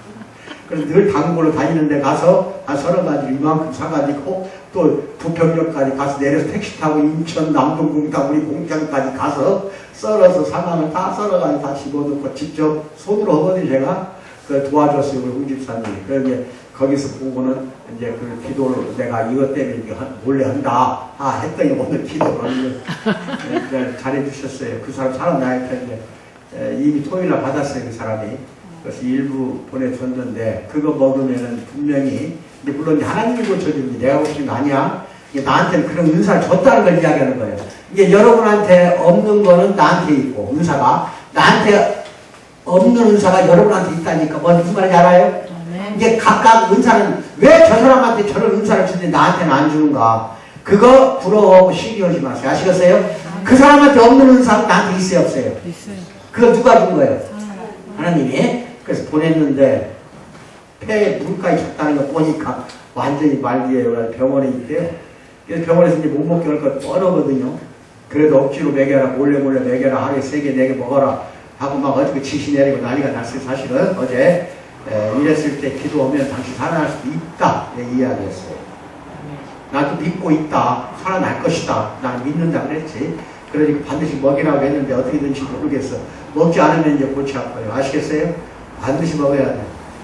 그래서 늘 단골로 다니는데 가서 한 서너 가지 이만큼 사가지고 또 부평역까지 가서 내려서 택시 타고 인천 남동공장 우리 공장까지 가서 썰어서 사망을 다 썰어가지고 다 집어넣고 직접 손으로 하거든요. 제가 그 도와줬어요. 우리 홍 집사님. 그래서 거기서 보고는 이제 그 기도를 내가 이것 때문에 몰래 한다. 했더니 오늘 기도를 잘해주셨어요. 그 사람 살아나야 텐데 이미 토요일날 받았어요. 그 사람이. 그래서 일부 보내줬는데 그거 먹으면은 분명히 물론 하나님이 고쳐줍니다. 내가 고친 거 아니야. 이게 나한테는 그런 은사를 줬다는 걸 이야기하는 거예요. 이게 여러분한테 없는 거는 나한테 있고, 은사가. 나한테 없는 은사가 여러분한테 있다니까. 무슨 말인지 알아요? 이게 각각 은사는 왜 저 사람한테 저런 은사를 주는데 나한테는 안 주는가? 그거 부러워하고 시기하지 마세요. 아시겠어요? 그 사람한테 없는 은사가 나한테 있어요, 없어요? 있어요. 그거 누가 준 거예요? 하나님이. 그래서 보냈는데 폐에 물가에 찼다는 거 보니까 완전히 말기예요. 병원에 있대요. 그래서 병원에서 이제 못 먹게 할 거 뻔하거든요. 그래도 억지로 먹여라, 몰래 먹여라, 하루에 3개, 4개 먹어라 하고 막 어저께 지시 내리고 난리가 났어요. 사실은 어제 이랬을 때 기도하면 당신 살아날 수도 있다 이야기했어요. 나도 믿고 있다. 살아날 것이다. 나는 믿는다 그랬지. 그러니까 반드시 먹이라고 했는데 어떻게 된지 모르겠어. 먹지 않으면 이제 골치 아파요. 아시겠어요? 반드시 먹어야 돼.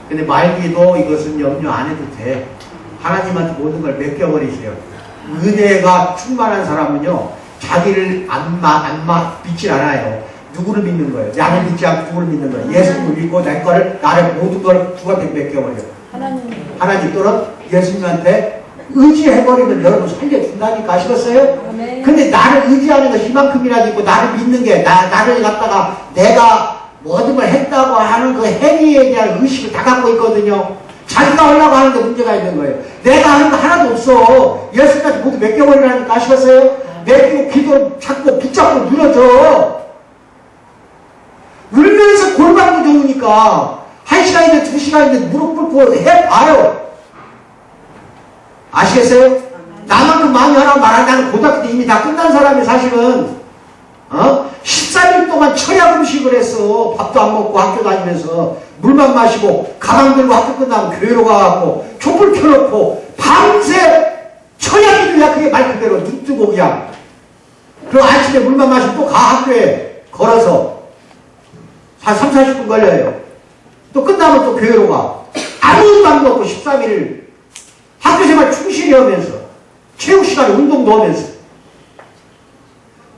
근데 말기도 이것은 염려 안 해도 돼. 하나님한테 모든 걸 맡겨버리세요. 은혜가 충만한 사람은요, 자기를 믿질 않아요. 누구를 믿는 거예요? 나를 믿지 않고 누구를 믿는 거예요? 예수님을 믿고 내 거를, 나를 모든 걸 누구한테 맡겨버려? 하나님 또는 예수님한테 의지해버리면 여러분 살려준다니까. 아시겠어요? 근데 나를 의지하는 것이 이만큼이라도 있고, 나를 믿는 게, 나를 갖다가 내가 모든 걸 했다고 하는 그 행위에 대한 의식을 다 갖고 있거든요. 자기가 하려고 하는데 문제가 있는 거예요. 내가 하는 거 하나도 없어. 예수님한테 모두 맡겨버리라니까. 아시겠어요? 맡기고 기도 자꾸 붙잡고 늘어져. 울면서 골반도 좋으니까 1시간이든 2시간이든 무릎 꿇고 해봐요. 아시겠어요? 나만큼 많이 하라고 말한다는 고등학교 때 이미 다 끝난 사람이 사실은 13일 동안 철야 금식을 했어. 밥도 안 먹고 학교 다니면서 물만 마시고 가방 들고 학교 끝나면 교회로 가갖고 촛불 켜놓고 밤새 철야 기도야. 그게 말 그대로 눈 뜨고 그냥. 그리고 아침에 물만 마시고 또 가 학교에 걸어서 한 3, 40분 걸려요. 또 끝나면 또 교회로 가. 아무것도 안 먹고 13일을 학교생활 충실히 하면서 체육 시간에 운동도 하면서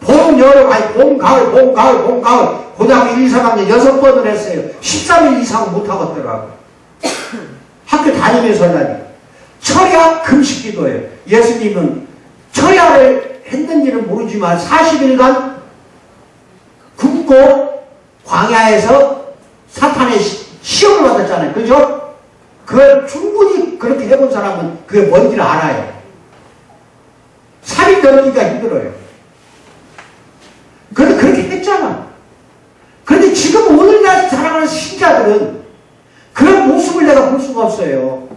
봄, 여름, 봄, 가을, 봄, 가을, 봄, 가을 고등학교 1, 2, 3학년 6번을 했어요. 13일 이상은 못하겠더라고요. 학교 다니면서 하다니. 철야 금식 기도예요. 예수님은 철야를 했는지는 모르지만 40일간 굶고 광야에서 사탄의 시험을 받았잖아요. 그죠? 그걸 충분히 그렇게 해본 사람은 그게 뭔지를 알아요. 3일 넘기가 힘들어요. 그런데 그렇게 했잖아. 그런데 지금 오늘날 살아가는 신자들은 그런 모습을 내가 볼 수가 없어요.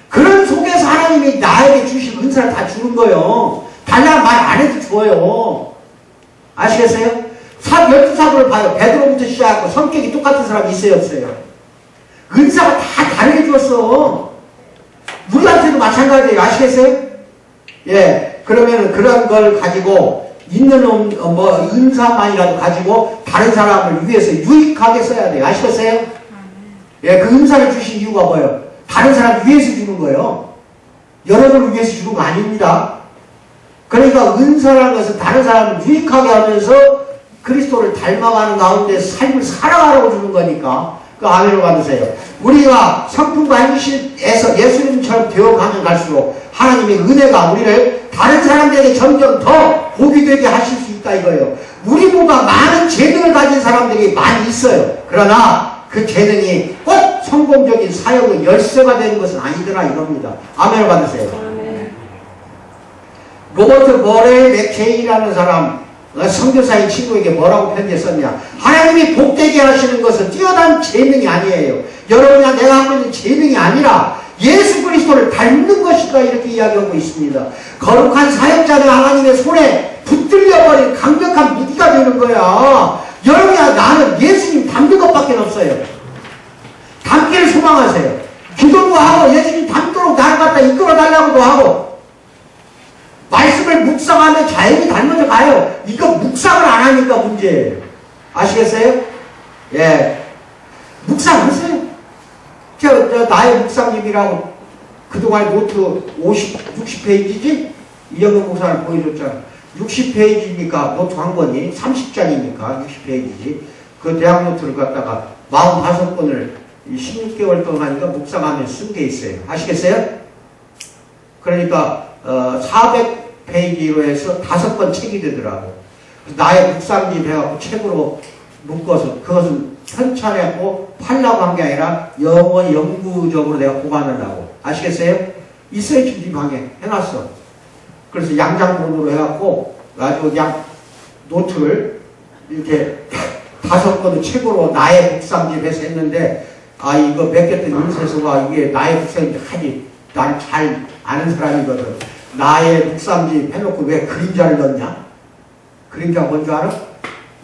그런 속에서 하나님이 나에게 주신 은사를 다 주는 거예요. 달라는 말 안 해도 줘요. 아시겠어요? 12사도를 봐요. 베드로부터 시작하고 성격이 똑같은 사람이 있어요, 없어요? 은사가 다 다르게 주었어. 우리한테도 마찬가지예요. 아시겠어요? 예. 그러면 그런 걸 가지고 있는 은사만이라도 가지고 다른 사람을 위해서 유익하게 써야 돼요. 아시겠어요? 예. 그 은사를 주신 이유가 뭐예요? 다른 사람을 위해서 주는 거예요. 여러분을 위해서 주는 거 아닙니다. 그러니까 은사라는 것은 다른 사람을 유익하게 하면서 그리스도를 닮아가는 가운데 삶을 살아가라고 주는 거니까 그 아멘을 받으세요. 우리가 성품과 행실에서 예수님처럼 되어가면 갈수록 하나님의 은혜가 우리를 다른 사람들에게 점점 더 복이 되게 하실 수 있다 이거예요. 우리보다 많은 재능을 가진 사람들이 많이 있어요. 그러나 그 재능이 꼭 성공적인 사역의 열쇠가 되는 것은 아니더라 이겁니다. 아멘을 받으세요. 로버트 머레이 맥케이라는 사람 선교사인 친구에게 뭐라고 편지했었냐. 하나님이 복되게 하시는 것은 뛰어난 재능이 아니에요. 여러분이나 내가 하고 있는 재능이 아니라 예수 그리스도를 닮는 것이다 이렇게 이야기하고 있습니다. 거룩한 사역자는 하나님의 손에 붙들려버린 강력한 무기가 되는 거야. 여러분이나 나는 예수님 닮는 것밖에 없어요. 닮기를 소망하세요. 기도도 하고 예수님 닮도록 나를 갖다 이끌어달라고도 하고 말씀을 묵상하면 자연히 닮아져 가요. 이거 묵상을 안 하니까 문제예요. 아시겠어요? 예. 묵상하세요. 나의 묵상집이라고 그동안 노트 60페이지지? 이영근 목사를 보여줬잖아. 60페이지니까 노트 한 권이 30장이니까 60페이지지. 그 대학 노트를 갖다가 45권을 16개월 동안 묵상하면서 쓴 게 있어요. 아시겠어요? 그러니까 400페이지로 해서 5권 책이 되더라고. 나의 묵상집 해갖고 책으로 묶어서 그것은 편찬했고 팔라고 한 게 아니라 영구적으로 내가 보관을 하고. 아시겠어요? 있어요, 지금 이 방에. 해놨어. 그래서 양장본으로 해갖고 아주 그냥 노트를 이렇게 5권의 책으로 나의 묵상집 해서 했는데, 아, 이거 맡겼던 인쇄소가 이게 나의 묵상집 하지. 난 잘 아는 사람이거든. 나의 묵상집 해놓고 왜 그림자를 넣냐? 그림자 뭔지 알아?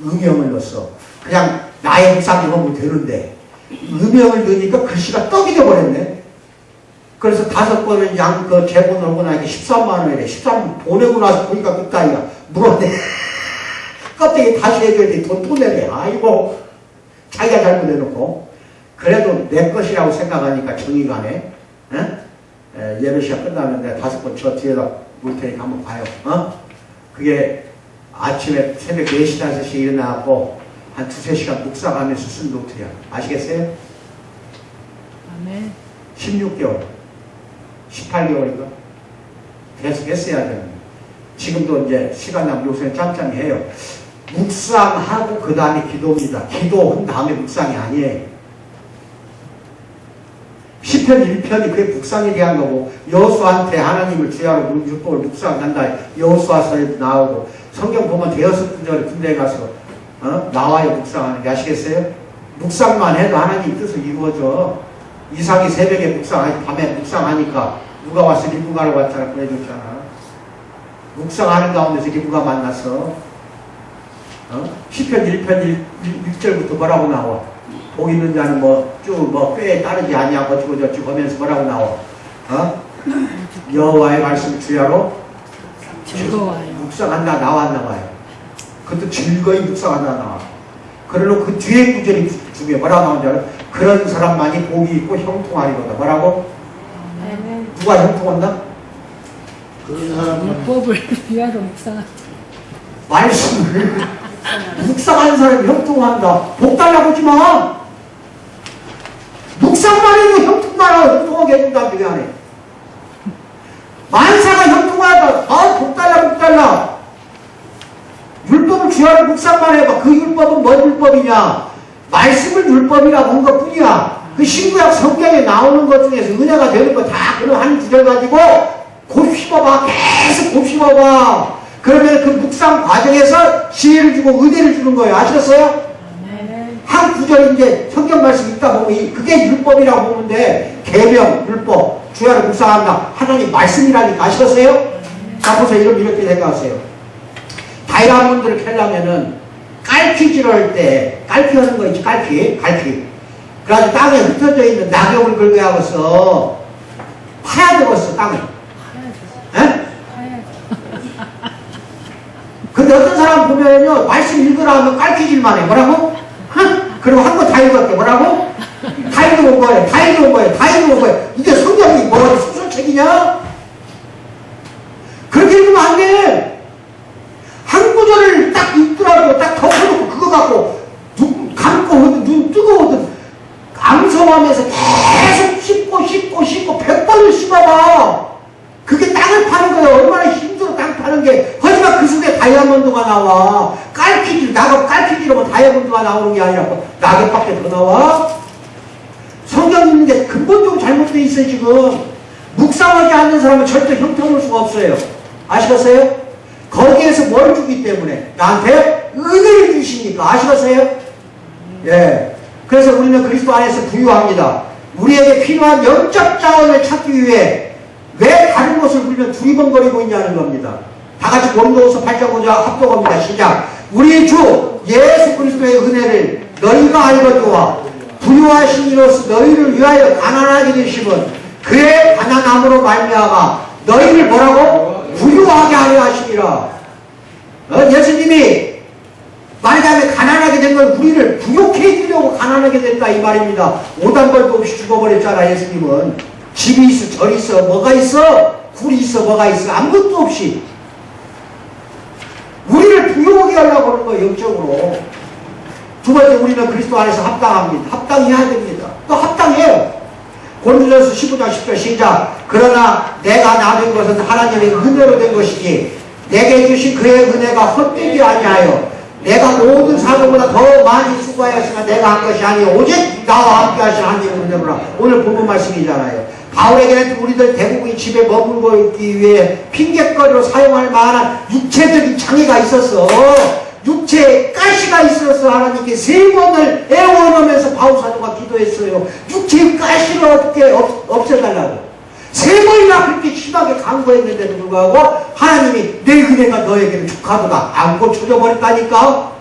음영을 넣었어. 그냥 나의 묵상집 하면 되는데, 음영을 넣으니까 글씨가 떡이 돼버렸네. 그래서 5권을 그 제본을 하고 나니까 13만원이래. 13만 보내고 나서 보니까 그따위가 물었네. 껍데기 다시 해줘야 돼. 돈 또 내래. 아이고. 자기가 잘못해놓고. 그래도 내 것이라고 생각하니까 정이 가네. 예배시가 끝나면 내가 5권 저 뒤에다 물 테니까 한번 봐요. 그게 아침에 새벽 4시, 5시에 일어나고 한 2-3시간 묵상하면서 쓴 노트야. 아시겠어요? 아멘. 16개월. 18개월인가? 계속 했어야 되는. 지금도 이제 시간 나면 요새는 짬짬이 해요. 묵상하고 그 다음에 기도입니다. 기도한 다음에 묵상이 아니에요. 시편 1편이 그게 묵상에 대한 거고, 여호수아한테 하나님을 주야로 율법을 묵상한다. 여호수아서에도 나오고, 성경 보면 대여섯 군데를 군대에 가서 나와요. 묵상하는 게. 아시겠어요? 묵상만 해도 하나님 뜻을 이루어져. 이삭이 새벽에 묵상하니 밤에 묵상하니까 누가 와서 리브가를 왔잖아. 보내줬잖아. 묵상하는 가운데서 리브가 만났어. 시편 1편 1절부터 뭐라고 나와? 복 있는 자는 뼈에 따르지 아니하고 어찌고 저찌고 하면서 뭐라고 나와? 여호와의 말씀 주야로 즐거워요. 묵상한다 나와 안 나와요? 그것도 즐거이 묵상한다 나와. 그러고 그 뒤에 구절이 중에 뭐라고 나오는지 알아요? 그런 사람만이 복이 있고 형통하리로다. 뭐라고? 누가 형통한다? 그런 사람은 율법을 위하여 묵상하는. 말씀을 묵상하는 사람이 형통한다. 복 달라고 하지 마. 묵상만 해도 형통하게 해준다는데 왜 안 해? 만사가 형통하다. 복 달라, 복 달라. 율법을 주야로 묵상만 해봐. 그 율법은 뭔 율법이냐? 말씀을 율법이라고 한 것 뿐이야. 그 신구약 성경에 나오는 것 중에서 은혜가 되는 거 다 그런 한 구절 가지고 곱씹어봐. 계속 곱씹어봐. 그러면 그 묵상 과정에서 지혜를 주고 은혜를 주는 거예요. 아시겠어요? 한 구절 이제 성경 말씀 있다 보면 그게 율법이라고 보면 돼. 계명, 율법, 주야로 묵상한다. 하나님 말씀이라니까. 아시겠어요? 자, 보세요. 이렇게 생각하세요. 다이아몬드를 캐려면은 깔피질을 할 때, 깔피 하는 거 있지, 깔피. 그래가지고 땅에 흩어져 있는 낙엽을 긁어야겠어. 파야 되겠어, 땅을. 예? 근데 어떤 사람 보면요, 말씀 읽으라 하면 깔피질만 해. 뭐라고? 그리고 한 거 다 읽었대. 뭐라고? 다 읽어본 거예요. 이게 성경이 뭐, 소설책이냐? 그렇게 읽으면 안 돼. 한 구절을 딱 읽더라도 딱 덮어놓고 그거 갖고 눈 감고 눈 뜨거워든 암송하면서 계속 씹고 100번을 씹어봐. 그게 땅을 파는 거야. 얼마나 힘들어 땅 파는 게. 하지만 그 속에 다이아몬드가 나와. 낙엽 깔피지로 다이아몬드가 나오는 게 아니라 낙엽밖에 더 나와. 성경 읽는 게 근본적으로 잘못되어 있어요. 지금 묵상하지 않는 사람은 절대 형통할 수가 없어요. 아시겠어요? 거기에서 뭘 주기 때문에 나한테 은혜를 주시니까. 아시겠어요? 예. 그래서 우리는 그리스도 안에서 부유합니다. 우리에게 필요한 영적 자원을 찾기 위해 왜 다른 곳을 우리는 두리번거리고 있냐는 겁니다. 다 같이 고린도후서 8장 5절 합독합니다. 시작. 우리 주 예수 그리스도의 은혜를 너희가 알거니와 부유하신 이로써 너희를 위하여 가난하게 되심은 그의 가난함으로 말미암아 너희를 뭐라고? 부유하게 하려 하시니라. 예수님이 말하자면 가난하게 된 건 우리를 부욕해 해주려고 가난하게 됐다 이 말입니다. 오단벌도 없이 죽어버렸잖아. 예수님은 집이 있어, 절이 있어, 뭐가 있어, 굴이 있어, 뭐가 있어, 아무것도 없이 우리를 부유하게 하려고 하는 거예요. 영적으로. 두 번째, 우리는 그리스도 안에서 합당합니다. 합당해야 됩니다. 또 합당해요. 고린도전서 15장 10절 시작. 그러나 내가 나된 것은 하나님의 은혜로 된 것이지 내게 주신 그의 은혜가 헛되지 아니하여 내가 모든 사람보다 더 많이 수고하였으나 내가 한 것이 아니요 오직 나와 함께 하신 하나님의 은혜로라. 오늘 본문 말씀이잖아요. 바울에게는 우리들 대부분이 집에 머물고 있기 위해 핑계거리로 사용할 만한 육체적인 장애가 있었어. 육체에 가시가 있어서 하나님께 3번을 애원하면서 바울 사도가 기도했어요. 육체의 가시를 없애달라고 3번이나 그렇게 심하게 간구했는데도 불구하고 하나님이 내 은혜가 너에게는 족하도다 안 고쳐져 버렸다니까.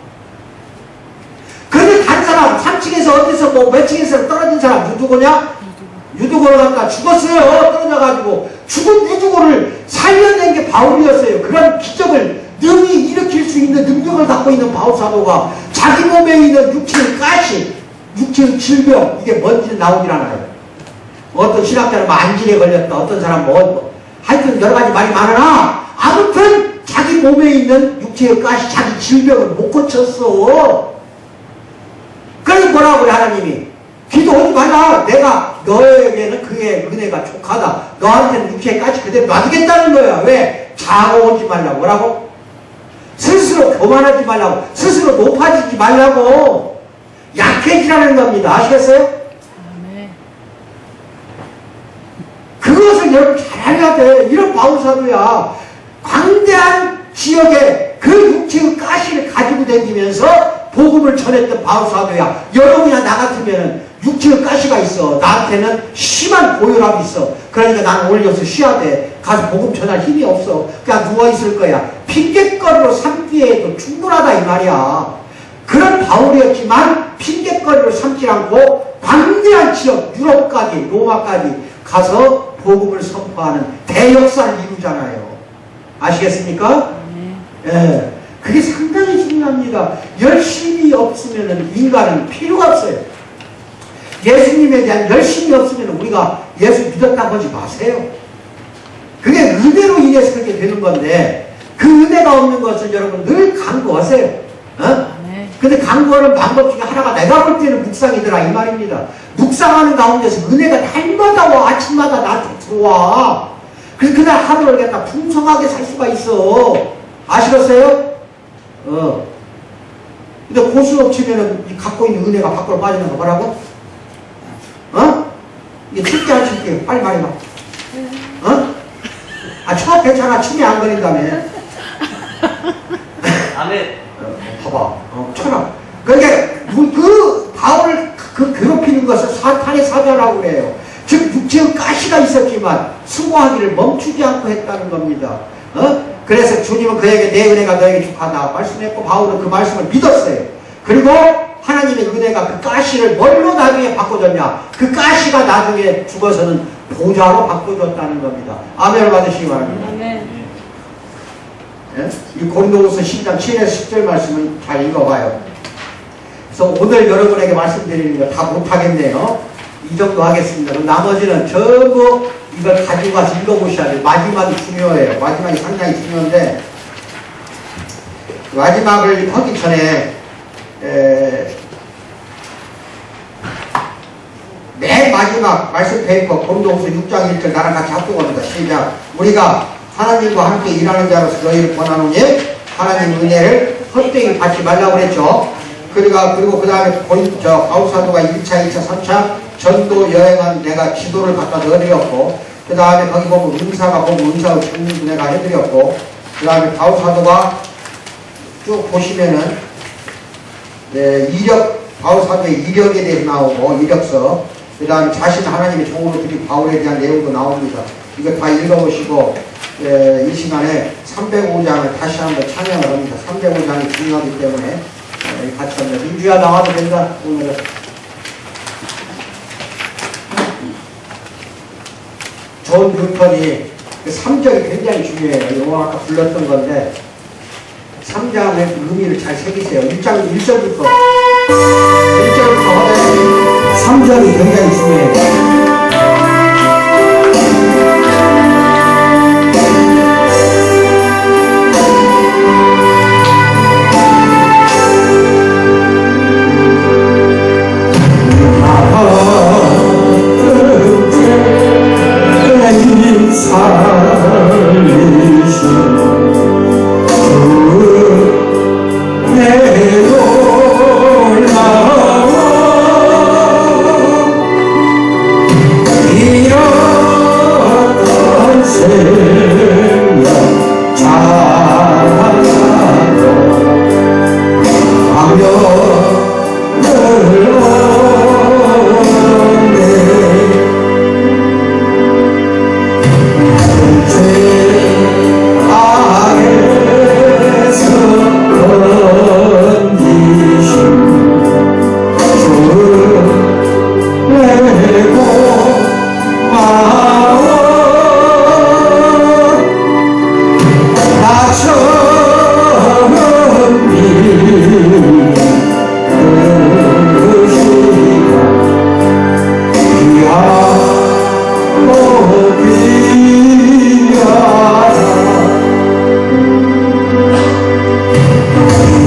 그런데 다른 사람 3층에서 어디서 뭐 몇 층에서 떨어진 사람 누구냐? 유두고를 갖다 죽었어요. 떨어져가지고 죽은 유두고를 살려낸 게 바울이었어요. 그런 기적을 능히 일으킬 수 있는 능력을 갖고 있는 바울 사도가 자기 몸에 있는 육체의 가시, 육체의 질병 이게 뭔지는 나오질 않아요. 어떤 신학자는 만질에 걸렸다. 어떤 사람은 하여튼 여러 가지 말이 많으나 아무튼 자기 몸에 있는 육체의 가시, 자기 질병을 못 고쳤어. 그래서 뭐라고 그래 하나님이 기도하지 말라. 내가 너에게는 그의 은혜가 족하다. 너한테는 육체의 가시 그대로 놔두겠다는 거야. 왜? 자고하지 말라고. 뭐라고? 스스로 교만하지 말라고. 스스로 높아지지 말라고. 약해지라는 겁니다. 아시겠어요? 아멘. 그것을 여러분 잘 알아야 돼. 이런 바울사도야. 광대한 지역에 그 육체의 가시를 가지고 다니면서 복음을 전했던 바울사도야. 여러분이나 나 같으면 육체의 가시가 있어. 나한테는 심한 고혈압이 있어. 그러니까 나는 오늘 여기서 쉬어야 돼. 가서 복음 전할 힘이 없어. 그냥 누워있을 거야. 핑계거리로 삼기에도 충분하다 이 말이야. 그런 바울이었지만 핑계거리로 삼지 않고 광대한 지역 유럽까지 로마까지 가서 복음을 선포하는 대역사를 이루잖아요. 아시겠습니까? 예. 그게 상당히 중요합니다. 열심이 없으면 인간은 필요가 없어요. 예수님에 대한 열심이 없으면 우리가 예수 믿었다고 하지 마세요. 그게 은혜로 인해서 그렇게 되는 건데 그 은혜가 없는 것을 여러분 늘 간구하세요. 근데 간구하는 방법 중에 하나가 내가 볼 때는 묵상이더라 이 말입니다. 묵상하는 가운데서 은혜가 날마다 와. 아침마다 나한테 들어와. 그래서 그날 하루를 갖다 풍성하게 살 수가 있어. 아시겠어요? 근데 고수업 치면은 갖고 있는 은혜가 밖으로 빠지는 거 뭐라고? 이게 칠게 안 칠게? 빨리 말해봐. 쳐 괜찮아. 침이 안 걸린다며. 아멘. 봐봐. 쳐라. 그러니까 그 바울을 괴롭히는 것을 사탄의 사자라고 그래요. 즉 육체의 가시가 있었지만 수고하기를 멈추지 않고 했다는 겁니다. 그래서 주님은 그에게 내 은혜가 너에게 족하다 말씀했고 바울은 그 말씀을 믿었어요. 그리고 하나님의 은혜가 그 가시를 뭘로 나중에 바꿔줬냐? 그 가시가 나중에 죽어서는 보좌로 바꿔줬다는 겁니다. 아멘을 받으시기 바랍니다. 아멘. 예? 이 고린도후서 10장 7에서 10절 말씀을 잘 읽어봐요. 그래서 오늘 여러분에게 말씀드리는 거 다 못하겠네요. 이 정도 하겠습니다. 그럼 나머지는 전부 이걸 가지고 가서 읽어보셔야 돼요. 마지막이 중요해요. 마지막이 상당히 중요한데 마지막을 하기 전에 맨 마지막 말씀 페이퍼 고린도후서 6장 1절 나랑 같이 합독합니다. 시작. 우리가 하나님과 함께 일하는 자로서 너희를 권하노니 하나님 은혜를 헛되이 받지 말라고 그랬죠. 그리고 그 다음에 바울 사도가 1차, 2차, 3차 전도 여행은 내가 지도를 갖다 넣어드렸고, 그 다음에 거기 보면 은사가 보면 은사의 전도 내가 해드렸고, 그 다음에 바울 사도가 쭉 보시면은 바울 사도의 이력에 대해서 나오고 이력서, 그 다음에 자신 하나님의 종으로 드린 바울에 대한 내용도 나옵니다. 이거 다 읽어보시고 이 시간에 305장을 다시 한번 찬양을 합니다. 305장이 중요하기 때문에 같이 합니다. 민주야 나와도 된다. 오늘은 존 뉴턴이 3장이 굉장히 중요해요. 이거 아까 불렀던 건데 3장의 의미를 잘 새기세요. 1절부터 하더니 3장이 굉장히 중요해요.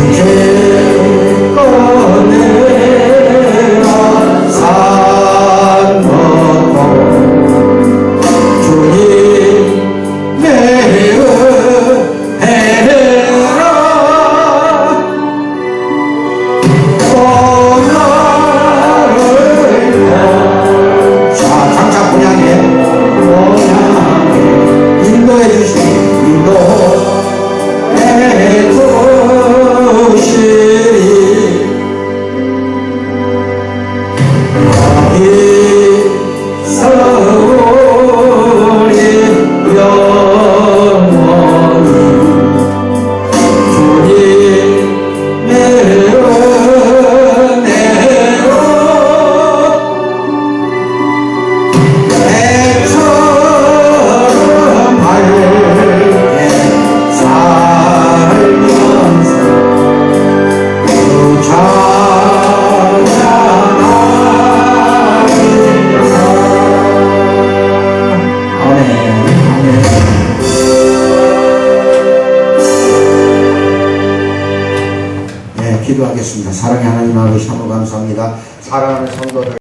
이제 꺼내라 산 넘어 주님 내 은혜라 자, 장차 분양해 인도해 주시니 인도해 주시니 이 서울이 영원히 주님 내 은혜로 배처럼 밝게 살면서 주 찬양하리라. 아멘. 아멘. 네, 기도하겠습니다. 사랑의 하나님 아버지 참으로 감사합니다. 사랑하는 성도들